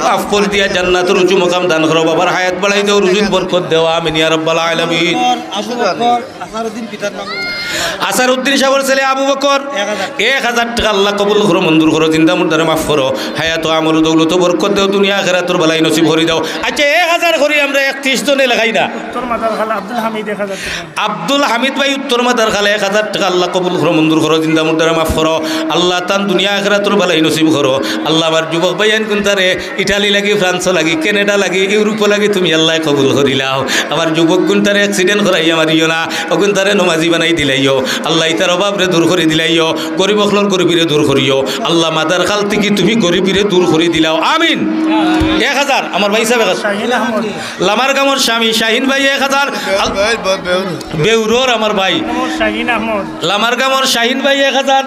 মাফ করে দিয়া জান্নাতের উঁচু মাকাম দান করো বাবার হায়াত বাড়াই দাও রুজিত বরকত দেও আমিন ইয়া রাব্বাল আলামিন আবু বকর আসারউদ্দিন পিতার নাম আসারউদ্দিন সাহেবের ছেলে আবু বকর 1000 টাকা আল্লাহ কবুল করো মঞ্জুর করো জিন্দা মুর্দারে মাফ করো হায়াত আমল দৌলত বরকত দেও দুনিয়া আখিরাতের বালাই নসিব করে দাও আচ্ছা 1000 করি আমরা 31 জনে লাগাই না উত্তর মাদার খালা আব্দুল হামিদ 1000 টাকা আব্দুল হামিদ ভাই উত্তর মাদার খালে 1000 টাকা আল্লাহ কবুল করো মঞ্জুর করো জিন্দা মুর্দারে মাফ করো আল্লাহ তান দুনিয়া আখিরাতের বালাই নসিব করো আল্লাহ আমার যুবক ভাইয়ান কুনতারে ইটালি লাগি ফ্রান্স লাগি কানাডা লাগি ইউরোপ লাগি তুমি আল্লাহ কবুল করিলাও আমার যুবক কুনতারে অ্যাক্সিডেন্ট করাইয়া মারিও না অকুনতারে নমাজি বানাই দিলাইও আল্লাহ ইতার অভাবরে দূর করে দিলাইও গরিব অখলর গরিবিরে দূর করিও আল্লাহ মাদার খাল থেকে তুমি গরিবিরে দূর করে দিলাও আমিন 1000 আমার ভাই সাহেব শাহিন আহমদ লামার গামর স্বামী শাহিন ভাই 1000 বেউরোর আমার ভাই শাহিন আহমদ লামার গামর শাহিন ভাই 1000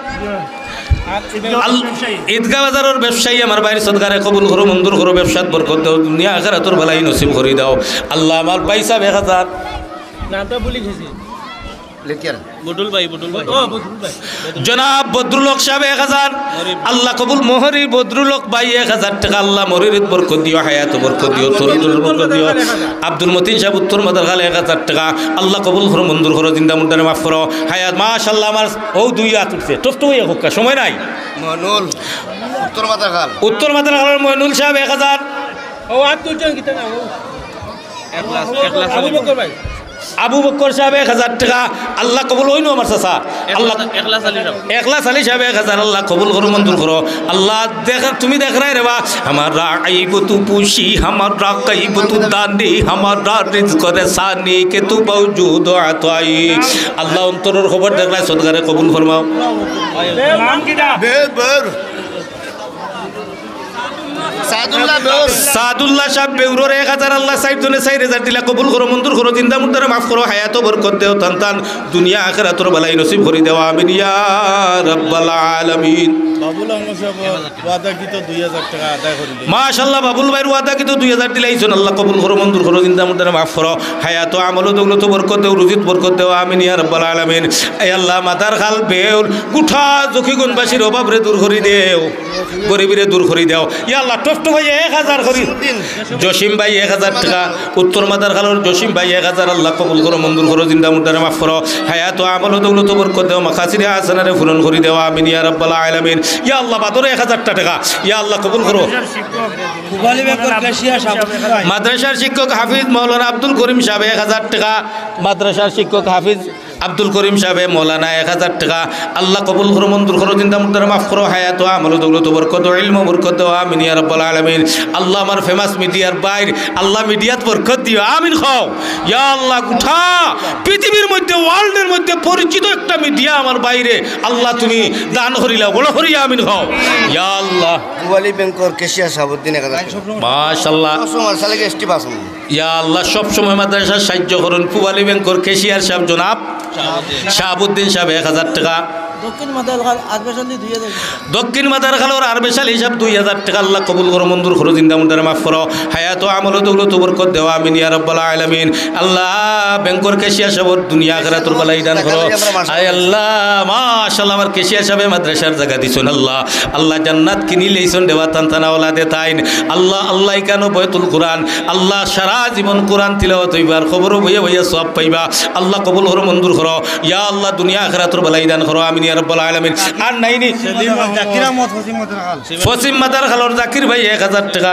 ঈদগাহ বাজারের ব্যবসায়ী আমার ভাইয়ের সদকারে কবুল করো মঞ্জুর করো ব্যবসাত বরকত দাও দুনিয়া আখিরাতের ভালাই নসিব করে দাও আল্লাহ আমার ভাই সাহেব 1000 নামটা ভুলে গেছি বদুল ভাই জনাব বদরুল হক সাহেব 1000 আল্লাহ কবুল মোহরি বদরুল হক ভাই 1000 টাকা আল্লাহ মরিদ বরকত দিও হায়াত বরকত দিও তরুণ বরকত দিও আব্দুল মতিন সাহেব উত্তর মাদার খালে 1000 টাকা আল্লাহ কবুল করো মঞ্জুর করো জিন্দা মুর্দারে মাফ করো হায়াত মাশাআল্লাহ আমার ও দুই হাত উঠছে টফট হইয়া হোক সময় নাই মনুল উত্তর মাদার খাল উত্তর মাদার খালের মইনুল সাহেব 1000 ও আর দুজন কিতা না ও একলাস আবু বকর ভাই আবু বকর সাহেব 1000 টাকা আল্লাহ কবুল হইনো আমার চাচা আল্লাহ একলাস আলী সাহেব 1000 আল্লাহ কবুল করো মঞ্জুর করো আল্লাহ দেখ তুমি দেখ রাই রে বা আমার রাইব তু পুশি আমার রাকাইব তু দানি আমার রিজক রে সানি কে তু মওজুদ আতাই আল্লাহ অন্তরের খবর দেখলা সদকারে কবুল ফরমাও নাম কিটা বের সাদুল্লাহ সাহেব বেউরোর 1000 আল্লাহ সাহেব জনে 4000 দিলা কবুল করো মঞ্জুর করো জিন্দা মুর্দারে মাফ করো হায়াত বরকত দেও তান দুনিয়া আখিরাতের বালাই নসিব করে দেও আমিন ইয়া রাব্বাল আলামিন বাবুল আহমদ সাহেব ওয়াদা কি তো 2000 টাকা আদায় করে দিই মাশাআল্লাহ বাবুল ভাইয়ের ওয়াদা কি তো 2000 দিলাইছেন আল্লাহ কবুল করো মঞ্জুর করো জিন্দা মুর্দারে মাফ করো হায়াত আমল দৌলত বরকত দেও রুজিত বরকত দেও আমিন ইয়া রাব্বাল আলামিন এই আল্লাহ মাদার খাল বেউল গুঠা জকিগঞ্জবাসীর অভাবরে দূর করে দেও গরিবিরে দূর করে দেও ইয়া আল্লাহ টফট ভাই 1000 করি জসিম ভাই 1000 টাকা উত্তর মাদার খালের জসিম ভাই 1000 আল্লাহ কবুল করো মঞ্জুর করো জিন্দা মুর্দারে মাফ করো হায়াত আমল দৌলত বরকত দেও মাকাসিরে হাসানারে পূরণ করে দেও আমিন ইয়া রাব্বাল আলামিন ইয়া আল্লাহ বাদরে 1000 টাকা ইয়া আল্লাহ কবুল করো কুবালি বেকর কেশিয়া সাহেব মাদ্রাসার শিক্ষক হাফিজ মাওলানা আব্দুল করিম সাহেব 1000 টাকা মাদ্রাসার শিক্ষক হাফিজ আব্দুল করিম সাহেব মৌলানা 1000 টাকা আল্লাহ কবুল করো মঞ্জুর করো জিন্দা মুর্দারে মাফ করো হায়াত আমল দৌলত বরকত ইলম বরকত আমিন ইয়া রাব্বাল আলামিন আল্লাহ আমার ফেমাস মিডিয়ার বাইর আল্লাহ মিডিয়াত বরকত দিও আমিন খাও ইয়া আল্লাহ গুঠা পৃথিবীর মধ্যে ওয়ার্ল্ডের মধ্যে পরিচিত একটা মিডিয়া আমার বাইরে আল্লাহ তুমি দান করিলা বড় করি আমিন খাও ইয়া আল্লাহ পুবালি ব্যাংকর কেশিয়ার সাবুদ্দিন 1000 মাশাআল্লাহ সময় সালেকে এসটি পাসুন ইয়া আল্লাহ সব সময় মাদ্রাসার সাহায্য করুন পুবালি ব্যাংকর কেশিয়ার সাহেব জনাব শাহাবুদ্দিন সাহেব 1000 টাকা দক্ষিণ মাদারখাল আরবেশালি 2000 দক্ষিণ মাদারখালের আরবেশাল হিসাব 2000 টাকা আল্লাহ কবুল করো মঞ্জুর করো জিন্দা মুর্দারে মাফ করো হায়াত আমল দৌলত বরকত দেও আমিন ইয়া রাব্বাল আলামিন আল্লাহ ব্যাংকর কেশিয়ার সাহেব দুনিয়া আখিরাতুল বালাই দান করো আয় আল্লাহ মাশাআল্লাহ আমার কেশিয়ার সাহেব মাদ্রাসার জায়গা দিছুন আল্লাহ আল্লাহ জান্নাত কিনি লইছুন দেওয়া তানতানা ওলাদে তাইন আল্লাহ আল্লাহ ইকানো বয়তুল কুরআন আল্লাহ সারা জীবন কুরআন তিলাওয়াত হইবার খবরও বইয়া বইয়া সওয়াব পাইবা আল্লাহ কবুল করো মঞ্জুর করো ইয়া আল্লাহ দুনিয়া আখিরাতুল বালাই দান করো আমিন ইয়া রাব্বাল আলামিন আর নাইনি ফসিম মাদারখালর জাকির ভাই 1000 টাকা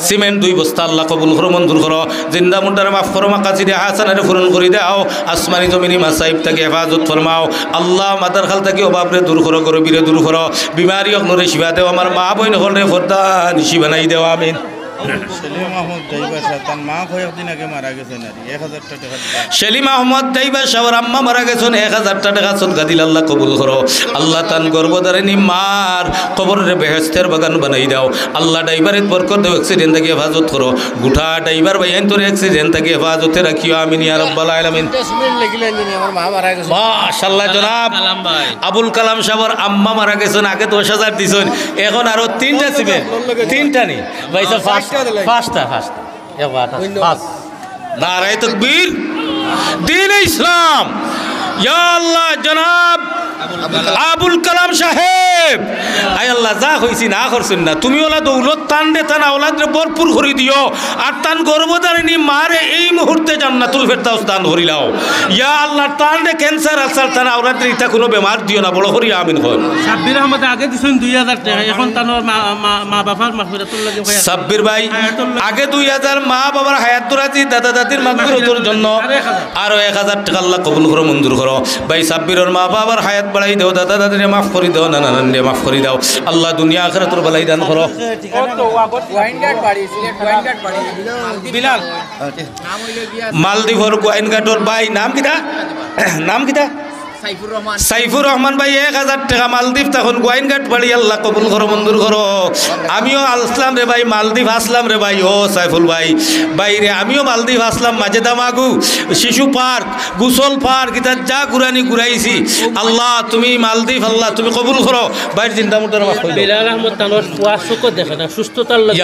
সিমেন্ট 2 বস্তা আল্লাহ কবুল করো মঞ্জুর করো জিন্দা মুর্দারে মাফ করো মাকাসিদে হাসানারে পূরণ করে দাও আসমানি জমিনি মাসাইব থেকে হেফাজত ফরমাও আল্লাহ মাদারখাল থেকে অভাবরে দূর করো গরিবরে দূর করো বিমারি অগ্নরে শিবা দেও আমার মা বইন হলরে ফরদা নিশি বানাই দেও আমিন সেলিম আহমদ ড্রাইভার সাহেব তার মা কয়েকদিন আগে মারা গেছেন আর 1000 টাকা সেলিম আহমদ ড্রাইভার সাহেবের আম্মা মারা গেছেন 1000 টাকা সদকা দিল আল্লাহ কবুল করো আল্লাহ তান গর্ভধারিণী মার কবরের বেহেশতের বাগান বানাই দাও আল্লাহ ড্রাইভারের বরকত দেও অ্যাক্সিডেন্ট থেকে হেফাজত করো গুঠা ড্রাইভার ভাইয়ান তোর অ্যাক্সিডেন্ট থেকে হেফাজতে রাখিও আমিন ইয়া রাব্বাল আলামিন আমার মা মারা গেছে মাশাআল্লাহ জনাব আবুল কালাম সাহেবের আম্মা মারা গেছেন আগে 10000 দিছেন এখন আরো 3টা সিমেন্ট 3টা নি ভাই সাহেব ফাস্টটা নারায়ে তাকবীর দ্বীন ইসলাম ইয়া আল্লাহ জনাব আবুল কালাম সাহেব আয় আল্লাহ যা হইছি না করছেন না তুমি ওলা দৌলত টান দে টান আওলাদরে ভরপুর করে দিও আর টান গর্ভধারিণী মারে এই মুহূর্তে জান্নাতুল ফেরদাউস দান করিলাও ইয়া আল্লাহ টান দে ক্যান্সার আসার টান আওলাদরে ইটা কোনো বেমার দিও না বড় করি আমিন হয় সাব্বির আহমদ আগে দিছেন 2000 টাকা এখন তানোর মা বাবার মাগফিরাতুল লাগি হয় সাব্বির ভাই আগে 2000 মা বাবার হায়াত দুরাতি দাদা দাদির মাগফিরাতের জন্য আর 1000 টাকা আল্লাহ কবুল করো মঞ্জুর করো ভাই সাব্বিরের মা বাবার হায়াত বাড়াই দাও দাদা দাদিরে মাফ করে দাও নানা নানিরে মাফ করে দাও আল্লাহ দুনিয়া আখিরাতের বালাই দান করো বিলাল মালদ্বীপের গোয়াইনঘাটর ভাই নাম কিটা সাইফুর রহমান ভাই 1000 টাকা মালদ্বীপ তখন গোয়াইনঘাট বাড়ি আল্লাহ কবুল করো মঞ্জুর করো আমিও আসলাম রে ভাই মালদ্বীপ আসলাম রে ভাই ও সাইফুল ভাই ভাই রে আমিও মালদ্বীপ আসলাম মাঝে দামাগু শিশু পার্ক গুসল পার্ক এটা যা ঘুরানি ঘুরাইছি আল্লাহ তুমি মালদ্বীপ আল্লাহ তুমি কবুল করো ভাইয়ের চিন্তা মুটার মাফ করে বিলাল আহমদ তানোর ওয়াসুক দেখে না সুস্থতার লাগি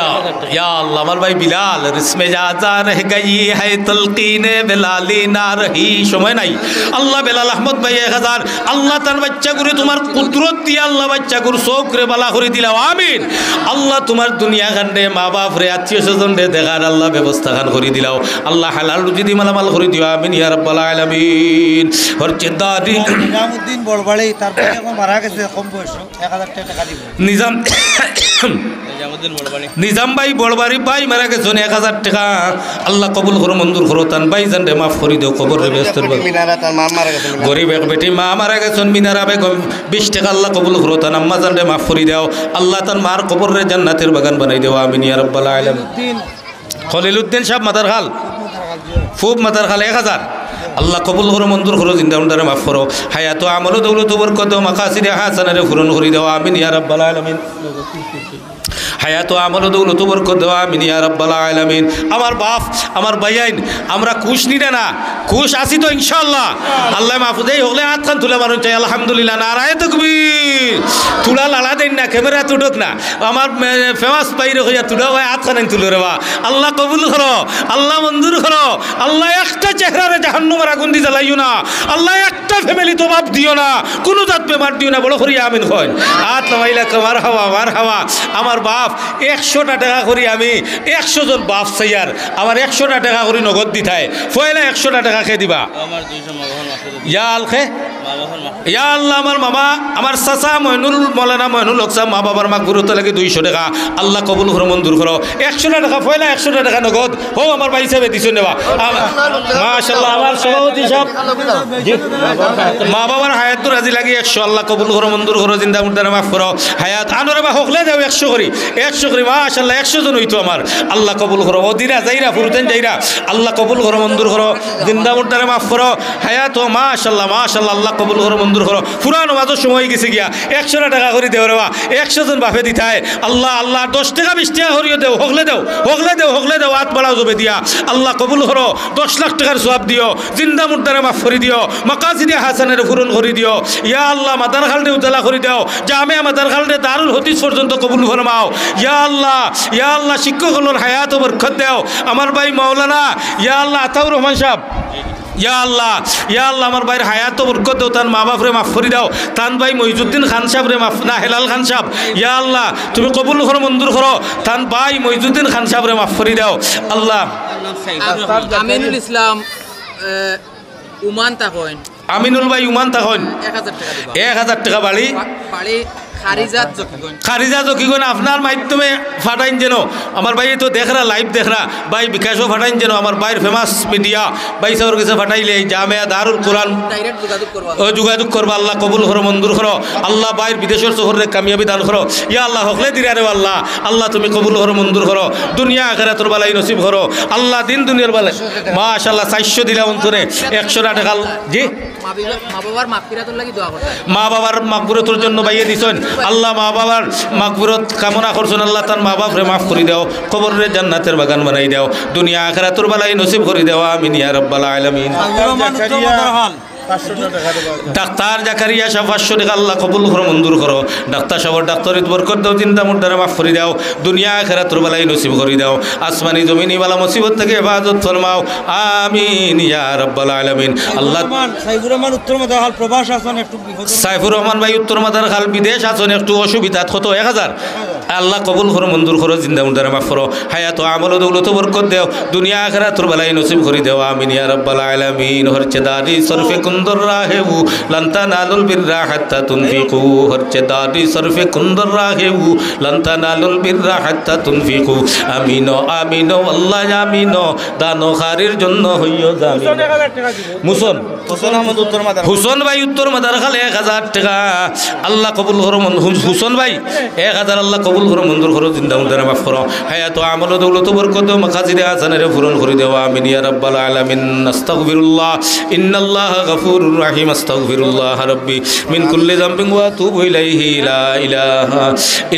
ইয়া আল্লাহ আমার ভাই বিলাল রিসমে যা রহ গই है তলকিনে বেলালি না রহি সময় নাই আল্লাহ বেলাল আহমদ ভাই 1000 আল্লাহ তার বাচ্চা করে তোমার কুদরত দিয়ে আল্লাহ বাচ্চা করে চোখ রে বালা করে দিলাও আমিন আল্লাহ তোমার দুনিয়া খান্ডে মা বাপ রে আত্মীয় স্বজন রে দেখার আল্লাহ ব্যবস্থা খান করে দিলাও আল্লাহ হালাল রুজি দি মালামাল করে দিও আমিন ইয়া রাব্বাল আলামিন হরচে দাদি নিজামউদ্দিন বড়বাড়ি তারপরে এখন মারা গেছে কম বয়স 1000 টাকা দিব নিজাম নিজাম ভাই বড়বাড়ি ভাই মারা গেছেন 1000 টাকা আল্লাহ কবুল করো মঞ্জুর করো তান ভাই জান রে মাফ করে দিও কবর রে ব্যস্ত মিনারা তার মা মারা গেছে গরিব এক বেটি মা মারা গেছেন মিনারা বেগম 20 টাকা আল্লাহ কবুল করো তান আম্মা জান রে মাফ করে দাও আল্লাহ তার মার কবর রে জান্নাতের বাগান বানাই দাও আমিন ইয়া রাব্বাল আলামিন খলিলউদ্দিন সাহেব মাদারখাল ফুব মাদারখাল 1000 আল্লাহ কবুল করো মঞ্জুর করো জিন্দা মুর্দারে মাফ করো হায়াত আমল দৌলত বরকত মাকাসিদে হাসানারে পূরণ করে দাও আমিন ইয়া রাব্বাল আলামিন হায়াত আমল দৌলত বরকত দেওয়া আমিন ইয়া রাব্বাল আলামিন আমার বাপ আমার ভাইয়াইন আমরা খুশ নিরে না খুশ আছি তো ইনশাআল্লাহ আল্লাহ মাহফুজেই হলে হাত খান তুলে মানুষ চাই আলহামদুলিল্লাহ নারায়ে তাকবীর তুলা লালা দেন না ক্যামেরা তুডক না আমার ফেমাস বাইরে হইয়া তুলা ভাই হাত খান তুলে রে বা আল্লাহ কবুল করো আল্লাহ মঞ্জুর করো আল্লাহ একটা চেহারারে জাহান্নামের আগুন দি জ্বালাইও না আল্লাহ একটা ফ্যামিলি তো বাপ দিও না, কোনো জাত বেমার দিও না, বড় করি আমিন হয়। হাত নামাইলা মার হাওয়া মার হাওয়া। আমার বাপ 100টা টাকা করি, আমি 100 জন বাপ চাইয়ার আমার 100টা টাকা করি নগদ দিতায়, পয়লা 100টা টাকা খেয়ে দিবা। আমার 200 মা বাবার মাফ করে ইয়া আল খে মা বাবার মাফ ইয়া আল্লাহ, আমার মামা আমার চাচা মইনুল মৌলানা মইনুল হক সাহেব মা বাবার মাক গুরুত্ব লাগে 200 টাকা, আল্লাহ কবুল করো মঞ্জুর করো। 100টা টাকা পয়লা 100টা টাকা নগদ হো আমার ভাই হিসাবে দিছো নেওয়া। মাশাআল্লাহ, আমার সভাপতি সাহেব মা বাবার হায়াত তো রাজি লাগে 100, আল্লাহ কবুল করো মঞ্জুর করো, জিন্দা মুর্দারে মাফ করো। হায়াত আনোরে বা হকলে দেও 100 করি 100 করি। মাশাআল্লাহ 100 জন হইতো আমার, আল্লাহ কবুল করো। ওদিরা যাইরা ফুরুতেন যাইরা, আল্লাহ কবুল করো মঞ্জুর করো, জিন্দা মুর্দারে মাফ করো। হায়াত ও মাশাআল্লাহ মাশাআল্লাহ, আল্লাহ কবুল করো মঞ্জুর করো। পুরানো মাঝে সময় গেছে গিয়া 100টা টাকা করে দেও রে বা 100 জন বাপে দিতায়। আল্লাহ আল্লাহ 10 টাকা 20 টাকা করিও দেও, হকলে দেও হকলে দেও হকলে দেও, হাত বাড়াও জবে দিয়া। আল্লাহ কবুল করো, 10 লাখ টাকার সওয়াব দিও, জিন্দা মুর্দারে মাফ করে দিও, মাকাসিদে হাসানের পূরণ করে দিও। ইয়া আল্লাহ মাদার খালদে উজালা করে দাও, জামিয়া মাদার খালদে দারুল হাদিস পর্যন্ত কবুল ফরমাও। ইয়া আল্লাহ শিক্ষকগুলোর হায়াত ও বরকত দাও। আমার ভাই মাওলানা ইয়া আল্লাহ আতাউর রহমান সাহেব, ইয়া আল্লাহ আমার ভাইয়ের হায়াত বরকত দাও, তার মা বাপরে মাফ করে দাও। তান ভাই মহিজুদ্দিন খান সাহেব রে মাফ না, হেলাল খান সাহেব ইয়া আল্লাহ তুমি কবুল করো মঞ্জুর করো। তান ভাই মহিজুদ্দিন খান সাহেব রে মাফ করে দাও। আল্লাহ আমিনুল ইসলাম উমান তাকইন, আমিনুল ভাই উমান তখন 1000 টাকা দিবা। 1000 টাকা বাড়ি বাড়ি খারিজাত জকিগঞ্জ। খারিজা জকিগণ আপনার মাধ্যমে ফাটাইন যেন, আমার ভাই তো দেখরা লাইভ দেখরা ভাই বিকাশও ফাটাইন যেন, আমার ভাইয়ের ফেমাস মিডিয়া ভাই সাহর কাছে ফাটাইলে জামিয়া দারুল কোরআন ডাইরেক্ট যোগাযোগ করবা, যোগাযোগ করবা। আল্লাহ কবুল করো মঞ্জুর করো, আল্লাহ ভাইয়ের বিদেশের শহরে কামিয়াবি দান করো। ইয়া আল্লাহ হকলে দিরা রে আল্লাহ, আল্লাহ তুমি কবুল করো মঞ্জুর করো, দুনিয়া আখিরাতের বালাই নসিব করো আল্লাহ, দিন দুনিয়ার বালাই। মাশাআল্লাহ 400 দিলা অন্তরে 100টা টাকা। জি মা বাবার মাগফিরাতুর লাগি দোয়া করতে, মা বাবার মাগফিরাতের জন্য বাইয়ে দিছেন, আল্লাহ মা বাবার মাগফিরাত কামনা করছেন, আল্লাহ তার মা বাপরে মাফ করে দাও, কবরের জান্নাতের বাগান বানাই দাও, দুনিয়া আখিরাতের বালাই নসিব করে দাও। আমিন ইয়া রাব্বাল আলামিন। ডাক্তার জাকারিয়া সাহেব 500 টাকা আল্লাহ কবুল করো মঞ্জুর করো। ডাক্তার সাহেব ডাক্তারিত বরকত দাও, চিন্তা মুর্দারে মাফ করে দাও, দুনিয়া আখিরাতের বালাই নসিব করে দাও, আসমানি জমিনি বালা মুসিবত থেকে হেফাজত ফরমাও। আমিন ইয়া রাব্বাল আলামিন। আল্লাহ সাইফুর রহমান উত্তর মাদার প্রবাস আছেন একটু বিপদ, সাইফুর রহমান ভাই উত্তর মাদার খাল বিদেশ আছেন একটু অসুবিধাত কত 1000, আল্লাহ কবুল করো মঞ্জুর করো, জিন্দা মুর্দারে মাফ করো, হায়াত আমল দৌলত বরকত দাও, দুনিয়া আখিরাতের বালাই নসিব করে দাও। আমিন ইয়া রাব্বাল আলামিন। হরচে দাদি সরফে কুন্দর রাহেবু লন্তা নালুল বিররা হাত্তা তুনফিকু, হরচে দাদি সরফে কুন্দর রাহেবু লন্তা নালুল বিররা হাত্তা তুনফিকু। আমিনো আমিনো আল্লাহ আমিনো, দানো খারির জন্য হইও জামিন। মুসন হোসেন আহমদ উত্তর মাদার, হুসন ভাই উত্তর মাদার খাল 1000 টাকা আল্লাহ কবুল করো। হুসন ভাই 1000 আল্লাহ কবুল করো মঞ্জুর করো, জিন্দা মুর্দারে মাফ করো, হায়াত আমল দৌলত বরকত মাকাসিদে হাসানের পূরণ করে দেও। আমিন ইয়া রাব্বাল আলামিন। আস্তাগফিরুল্লাহ ইন্নাল্লাহ গফুরুর রহিম। আস্তাগফিরুল্লাহ রাব্বি মিন কুল্লি যামবিন ওয়া আতুবু ইলাইহি, লা ইলাহা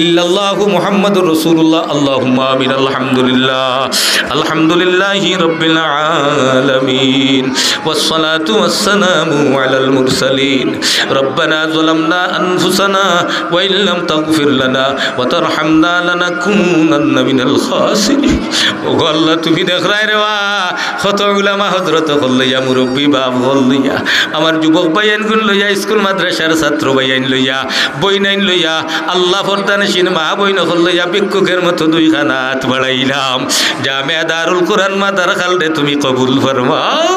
ইল্লাল্লাহু মুহাম্মাদুর রাসূলুল্লাহ। আল্লাহুম্মা আমিন। আলহামদুলিল্লাহি রাব্বিল আলামিন ওয়াসসালাতু ওয়াসসালামু আলাল মুরসালিন। রব্বানা যালামনা আনফুসানা ওয়া ইল্লাম তাগফির লানা ওয়া তারহামনা লানাকুনান্না মিনাল খাসিরিন। ও আল্লাহ তুমি দেখরাই রে ওয়া কত উলামা হযরত হল্লাইয়া মুরব্বি বাপ হল্লাইয়া, আমার যুবক ভাইয়ান গুন লইয়া, স্কুল মাদ্রাসার ছাত্র ভাইয়ান লইয়া, বইনাইন লইয়া, আল্লাহ ফরদানশীন মা বইন হল্লাইয়া ভিক্ষুকের মতো 2 খানা হাত বাড়াইলাম। জামিয়া দারুল কোরআন মাদার খালদে তুমি কবুল ফরমাও,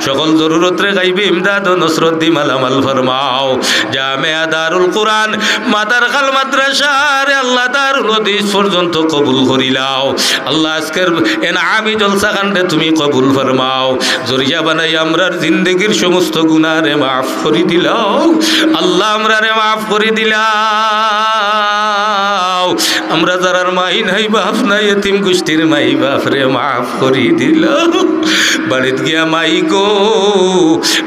সকল জরুরত রে গাইবে ইমদাদ ও নসরত দি মালামাল ফরমাও। জামিয়া দারুল কোরআন মাদার খাল মাদ্রাসা রে আল্লাহ দারুল হাদিস পর্যন্ত কবুল করিলাও। আল্লাহ আজকের এনামি জলসা খান্ডে তুমি কবুল ফরমাও, জরিয়া বানাই আমরার জিন্দগির সমস্ত গুনাহ রে মাফ করে দিলাও। আল্লাহ আমরা রে মাফ করে দিলাও, আমরা যারার মাই নাই বাপ নাই এতিম গোষ্ঠীর মাই বাপ রে মাফ করে দিলাও। বাড়িত গিয়া মাই গো,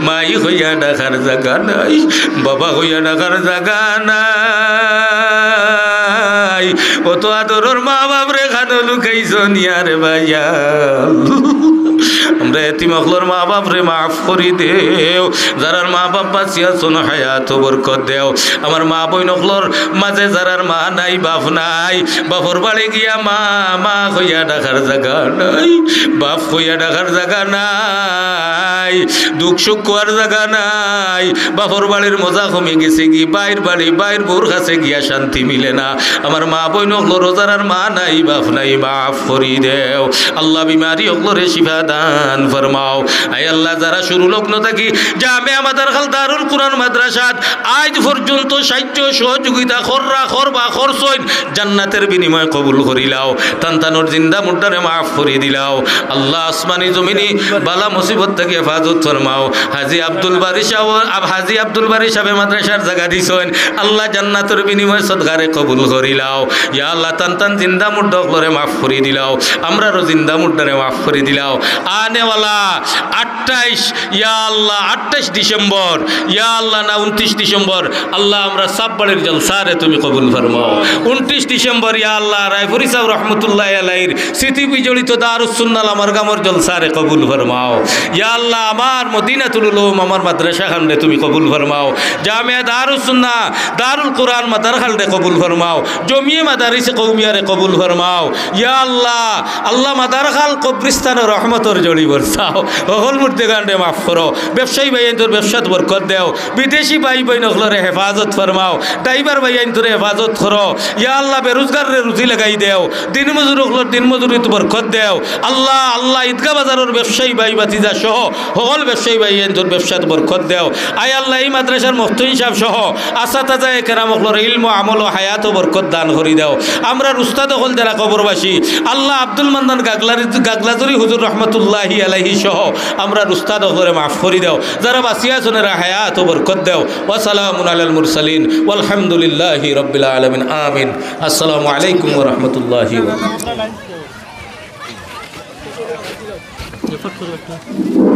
মাই হইয়া ডাকার জায়গা নাই, বাবা হইয়া ডাকার জায়গা নাই, অত আদরের মা বাপ রে খানো লুকাইছ নিয়ারে ভাইয়া। আমরা এতিম অখলর মা বাপ রে মাফ করি দেও যারার মা বাপ বাঁচিয়া চোন হায়াত বরকত দেও আমার মা বই নখলর মাঝে যারার মা নাই বাপ নাই বাপর বাড়ি গিয়া মা মা হইয়া ডাকার জায়গা নাই বাপ হইয়া ডাকার জায়গা নাই দুঃখ সুখ কোয়ার জায়গা নাই বাপর বাড়ির মজা কমে গেছে কি বাইর বাড়ি বাইর বোর কাছে গিয়া শান্তি মিলে না আমার মা বই নখলর যারার মা নাই বাপ নাই মাফ করি দেও আল্লাহ বিমারি অগলরে শিফা দান ফরমাও আয় আল্লাহ যারা শুরু লগ্ন থাকি জামে আমাদের খাল দারুল কুরআন মাদ্রাসাত আজ পর্যন্ত সাহায্য সহযোগিতা করবা খরচইন জান্নাতের বিনিময় কবুল করিলাও তান্তানোর জিন্দা মুর্দারে মাফ করে দিলাও আল্লাহ আসমানি জমিনি বালা মুসিবত থেকে হেফাজত ফরমাও হাজি আব্দুল বারি সাহেব মাদ্রাসার জায়গা দিছেন আল্লাহ জান্নাতের বিনিময় সদকারে কবুল করিলাও ইয়া আল্লাহ তান্তান জিন্দা মুর্দা অগলরে মাফ করে দিলাও আমরারও জিন্দা মুর্দারে মাফ করে দিলাও আনেওয়ালা 28 ইয়া আল্লাহ 28 ডিসেম্বর ইয়া আল্লাহ না 29 ডিসেম্বর আল্লাহ আমরা সাববাড়ির জলসারে তুমি কবুল ফরমাও 29 ডিসেম্বর ইয়া আল্লাহ রায়পুরি সাহেব রহমতুল্লাহ আলাইহির স্মৃতি বিজড়িত দারুস সুন্নাহ আমারগামর জলসারে কবুল ফরমাও ইয়া আল্লাহ আমার মদিনাতুল উলুম আমার মাদ্রাসা খানরে তুমি কবুল ফরমাও জামিয়া দারুস সুন্নাহ দারুল কুরআন মাদারখালরে কবুল ফরমাও জমিয়ে মাদারিস কওমিয়ারে কবুল ফরমাও ইয়া আল্লাহ আল্লাহ মাদারখাল কবরিস্তানের রহমতর জড়ি বরসাও হল মুর্দে গান্ডে মাফ করো ব্যবসায়ী ভাইয়ান তোর ব্যবসাত বরকত দেও বিদেশি ভাই ভাই নখলরে হেফাজত ফরমাও ড্রাইভার ভাইয়ান তোর হেফাজত করো ইয়া আল্লাহ বেরোজগারে রুজি লাগাই দেও দিন মজুর হকলর দিন মজুরি তো বরকত দেও আল্লাহ আল্লাহ ঈদগাহ বাজারের ব্যবসায়ী ভাই বাতিজা সহ হল ব্যবসায়ী ভাইয়ান তোর ব্যবসাত বরকত দেও আয় আল্লাহ এই মাদ্রাসার মুফতি সাহেব সহ আসাতাজা কেরাম হকলর ইলম আমল ও হায়াত ও বরকত দান করি দাও আমরা উস্তাদ হল যারা কবরবাসী আল্লাহ আব্দুল মান্নান গাগলাজুরি হুজুর রহমতুল্লাহি আলাইহি সহ আমরা উস্তাদ হকলরে মাফ করি দাও যারা বাসিয়া জনেরা হায়াত ও বরকত দেও ওয়া সালামুন আলাল মুরসালিন ওয়ালহামদুলিল্লাহি রাব্বিল আলামিন আমিন আসসালামু আলাইকুম ওয়া রাহমাতুল্লাহি ওয়া বারাকাতুহু